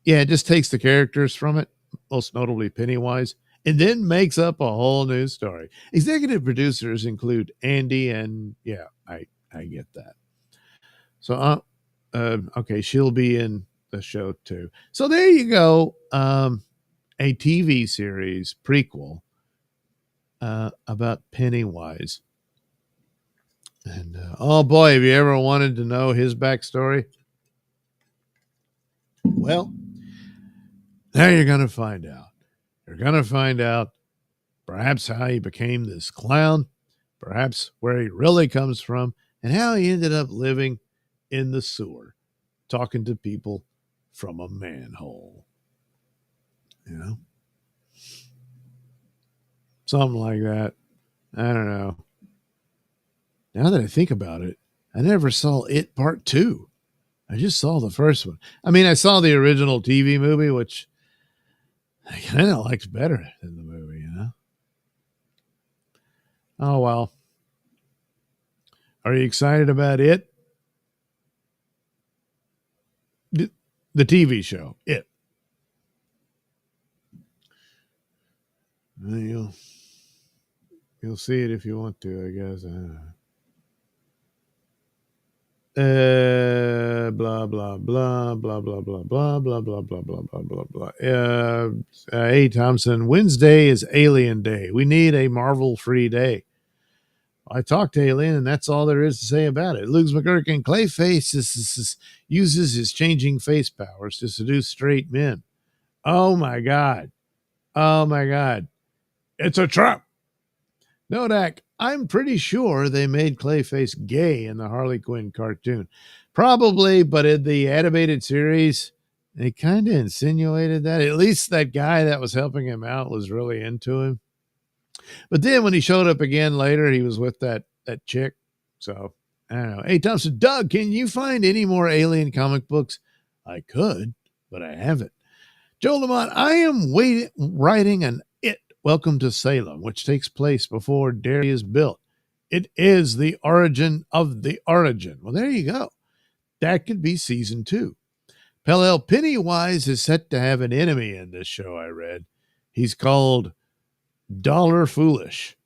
Yeah, it just takes the characters from it, most notably Pennywise, and then makes up a whole new story. Executive producers include Andy, and yeah, I get that. So, okay, she'll be in the show too. So there you go. A TV series prequel about Pennywise. And oh boy, have you ever wanted to know his backstory? Well, now you're going to find out. You're going to find out perhaps how he became this clown, perhaps where he really comes from, and how he ended up living in the sewer, talking to people from a manhole. You know? Something like that. I don't know. Now that I think about it, I never saw It Part 2. I just saw the first one. I mean, I saw the original TV movie, which I kind of liked better than the movie, you know? Oh, well. Are you excited about It? The TV show, It. Well, you'll see it if you want to, I guess. Blah blah blah blah blah blah blah blah blah blah blah blah blah blah. Hey Thompson, Wednesday is Alien Day. We need a Marvel-free day. I talked to Alien, and that's all there is to say about it. Luke McGurkin, Clayface uses his changing face powers to seduce straight men. Oh my God! Oh my God! It's a trap. Nodak, I'm pretty sure they made Clayface gay in the Harley Quinn cartoon. Probably, but in the animated series, they kind of insinuated that. At least that guy that was helping him out was really into him. But then when he showed up again later, he was with that chick. So, I don't know. Hey, Thompson, Doug, can you find any more Alien comic books? I could, but I haven't. Joe Lamont, I am writing an It, Welcome to Salem, which takes place before Derry is built. It is the origin of the origin. Well, there you go. That could be season 2. Pell Pennywise is set to have an enemy in this show, I read. He's called Dollar Foolish.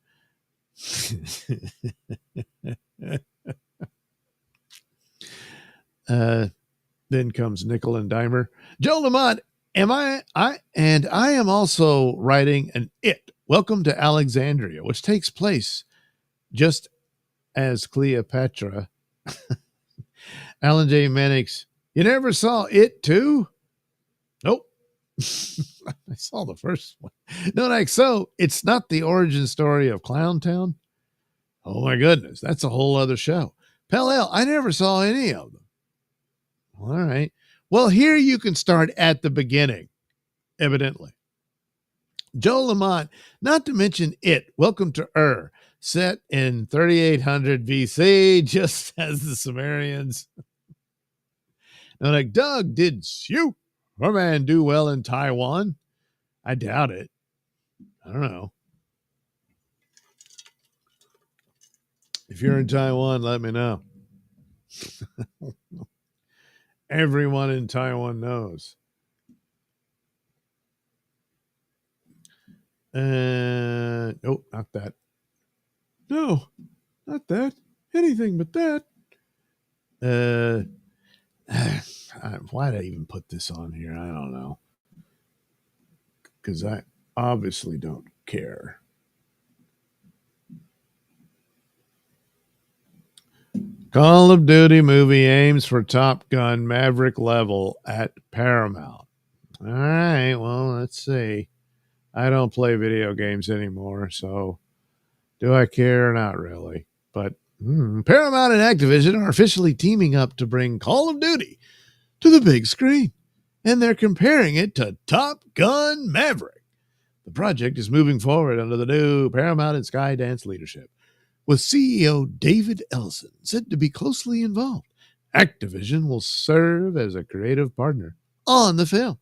Then comes Nickel and Dimer. Joe Lamont, I am also writing an It, Welcome to Alexandria, which takes place just as Cleopatra. Alan J. Mannix, you never saw It too? Nope. I saw the first one. No, like, so it's not the origin story of Clowntown. Oh my goodness, that's a whole other show. Pell, I never saw any of them. All right. Well, here you can start at the beginning, evidently. Joe Lamont, not to mention It, Welcome to Ur, set in 3800 BC, just as the Sumerians. Now, like, Doug, did Superman do well in Taiwan? I doubt it. I don't know. If you're in Taiwan, let me know. Everyone in Taiwan knows. Nope, not that. No, not that. Anything but that. Why did I even put this on here? I don't know. Because I obviously don't care. Call of Duty movie aims for Top Gun Maverick level at Paramount. All right, well, let's see. I don't play video games anymore, so do I care? Not really. But Paramount and Activision are officially teaming up to bring Call of Duty to the big screen, and they're comparing it to Top Gun Maverick. The project is moving forward under the new Paramount and Skydance leadership, with CEO David Ellison said to be closely involved. Activision will serve as a creative partner on the film.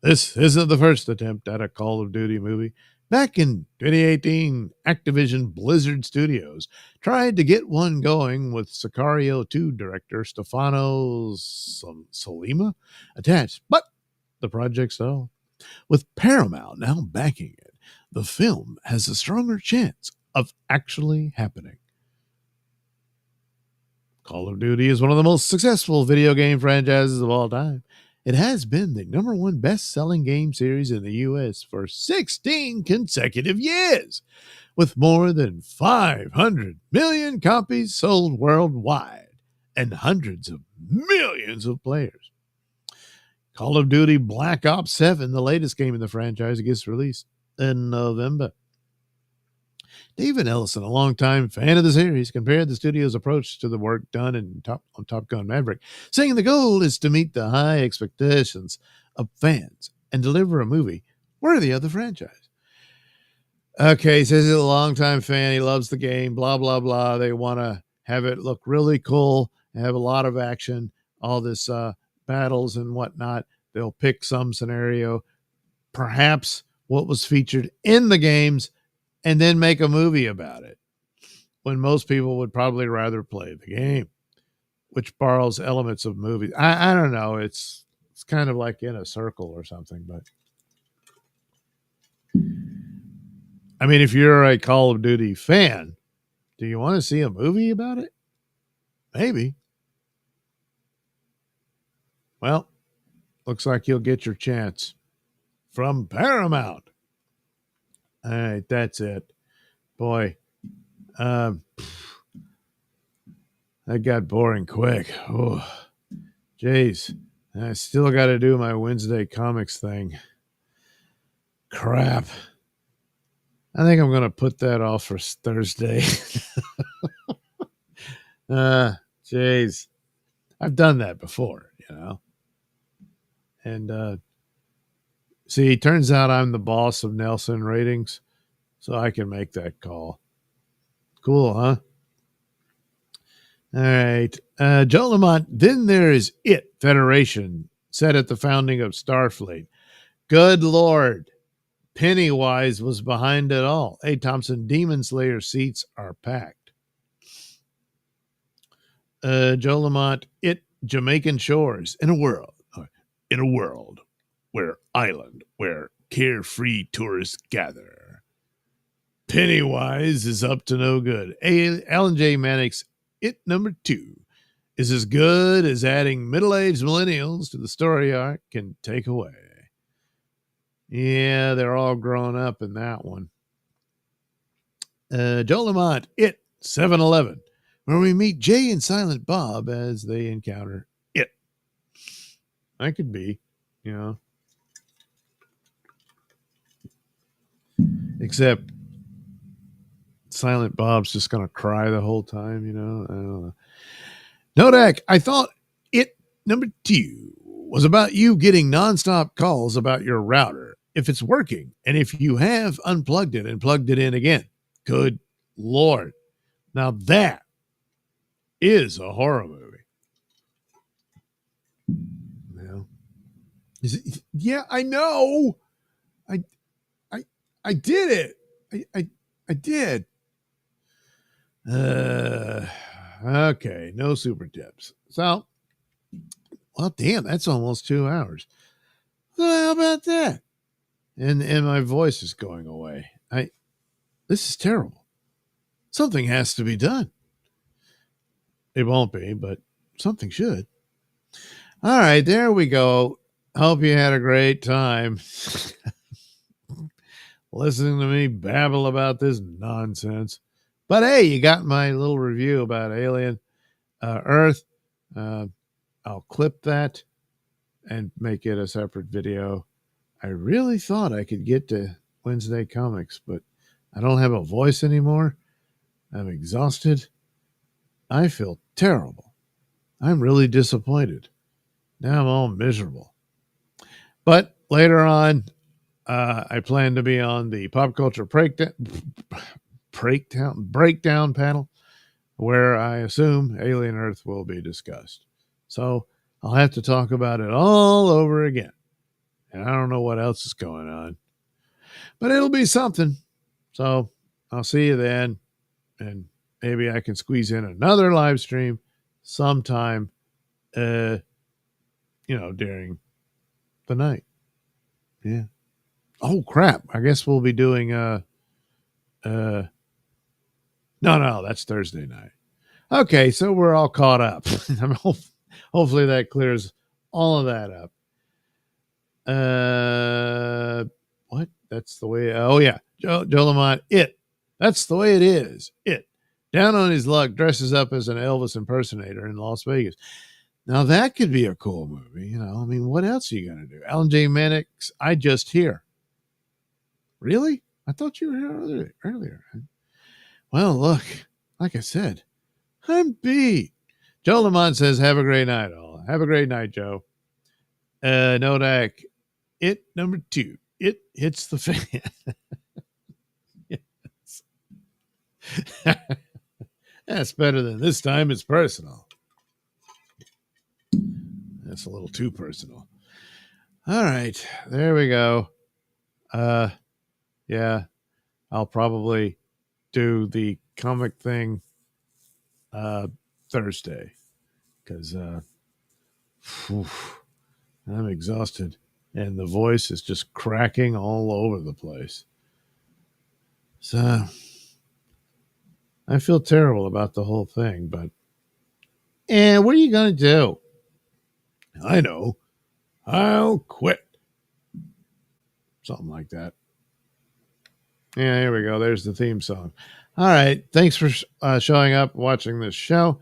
This isn't the first attempt at a Call of Duty movie. Back in 2018, Activision Blizzard Studios tried to get one going with Sicario 2 director Stefano Sollima attached, but the project stalled. With Paramount now backing it, the film has a stronger chance of actually happening. Call of Duty is one of the most successful video game franchises of all time. It has been the #1 best-selling game series in the U.S. for 16 consecutive years, with more than 500 million copies sold worldwide and hundreds of millions of players. Call of Duty Black Ops 7, the latest game in the franchise, gets released in November. David Ellison, a longtime fan of the series, compared the studio's approach to the work done on Top Gun Maverick, saying the goal is to meet the high expectations of fans and deliver a movie worthy of the franchise. Okay, he says he's a longtime fan. He loves the game, blah, blah, blah. They want to have it look really cool, have a lot of action, all this battles and whatnot. They'll pick some scenario, perhaps what was featured in the games, and then make a movie about it, when most people would probably rather play the game, which borrows elements of movies. I don't know. It's kind of like in a circle or something, but I mean, if you're a Call of Duty fan, do you want to see a movie about it? Maybe. Well, looks like you'll get your chance from Paramount. All right, that's it. Boy, that got boring quick. Oh, jeez. I still got to do my Wednesday comics thing. Crap. I think I'm going to put that off for Thursday. Jeez. I've done that before, you know. And see, it turns out I'm the boss of Nailsin Ratings, so I can make that call. Cool, huh? All right. Joe Lamont, then there is IT Federation, set at the founding of Starfleet. Good Lord. Pennywise was behind it all. A. Thompson, Demon Slayer seats are packed. Joe Lamont, IT Jamaican Shores, in a world where carefree tourists gather. Pennywise is up to no good. Alan J. Mannix, IT #2 is as good as adding middle-aged millennials to the story arc can take away. Yeah, they're all grown up in that one. Joe Lamont, IT 7-Eleven, where we meet Jay and Silent Bob as they encounter IT. I could be, you know. Except Silent Bob's just going to cry the whole time, you know. I don't know. Nodak, I thought IT #2 was about you getting nonstop calls about your router, if it's working, and if you have unplugged it and plugged it in again. Good Lord. Now that is a horror movie. Well, yeah, I know. I did it. I did. Okay, no super tips. So, well, damn, that's almost 2 hours. Well, how about that? And my voice is going away. This is terrible. Something has to be done. It won't be, but something should. All right, there we go. Hope you had a great time listening to me babble about this nonsense. But hey, you got my little review about Alien Earth. I'll clip that and make it a separate video. I really thought I could get to Wednesday comics, but I don't have a voice anymore. I'm exhausted. I feel terrible. I'm really disappointed. Now I'm all miserable. But later on, I plan to be on the pop culture breakdown panel, where I assume Alien Earth will be discussed. So I'll have to talk about it all over again. And I don't know what else is going on, but it'll be something. So I'll see you then. And maybe I can squeeze in another live stream sometime, during the night. Yeah. Oh crap. I guess we'll be doing, no, that's Thursday night. Okay. So we're all caught up. Hopefully that clears all of that up. What? That's the way. Oh yeah. Joe Lamont. That's the way it is. Down on his luck, dresses up as an Elvis impersonator in Las Vegas. Now that could be a cool movie. What else are you going to do? Alan J. Mannix, I Just Hear. Really? I thought you were here earlier. Well, look, like I said, I'm beat. Joe Lamont says, have a great night, all. Have a great night, Joe. Nodak, number 2. It hits the fan. Yes. That's better than this time it's personal. That's a little too personal. All right, there we go. Yeah, I'll probably do the comic thing Thursday because I'm exhausted and the voice is just cracking all over the place. So I feel terrible about the whole thing, but what are you going to do? I know. I'll quit. Something like that. Yeah, here we go. There's the theme song. All right. Thanks for showing up, watching this show.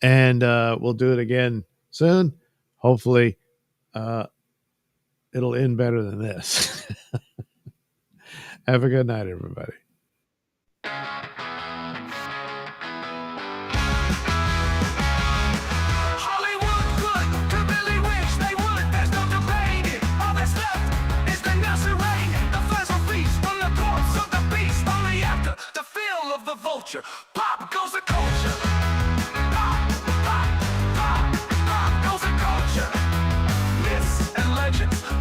And we'll do it again soon. Hopefully, it'll end better than this. Have a good night, everybody. Pop goes the culture. Pop, pop, pop, pop goes the culture. Myths and legends.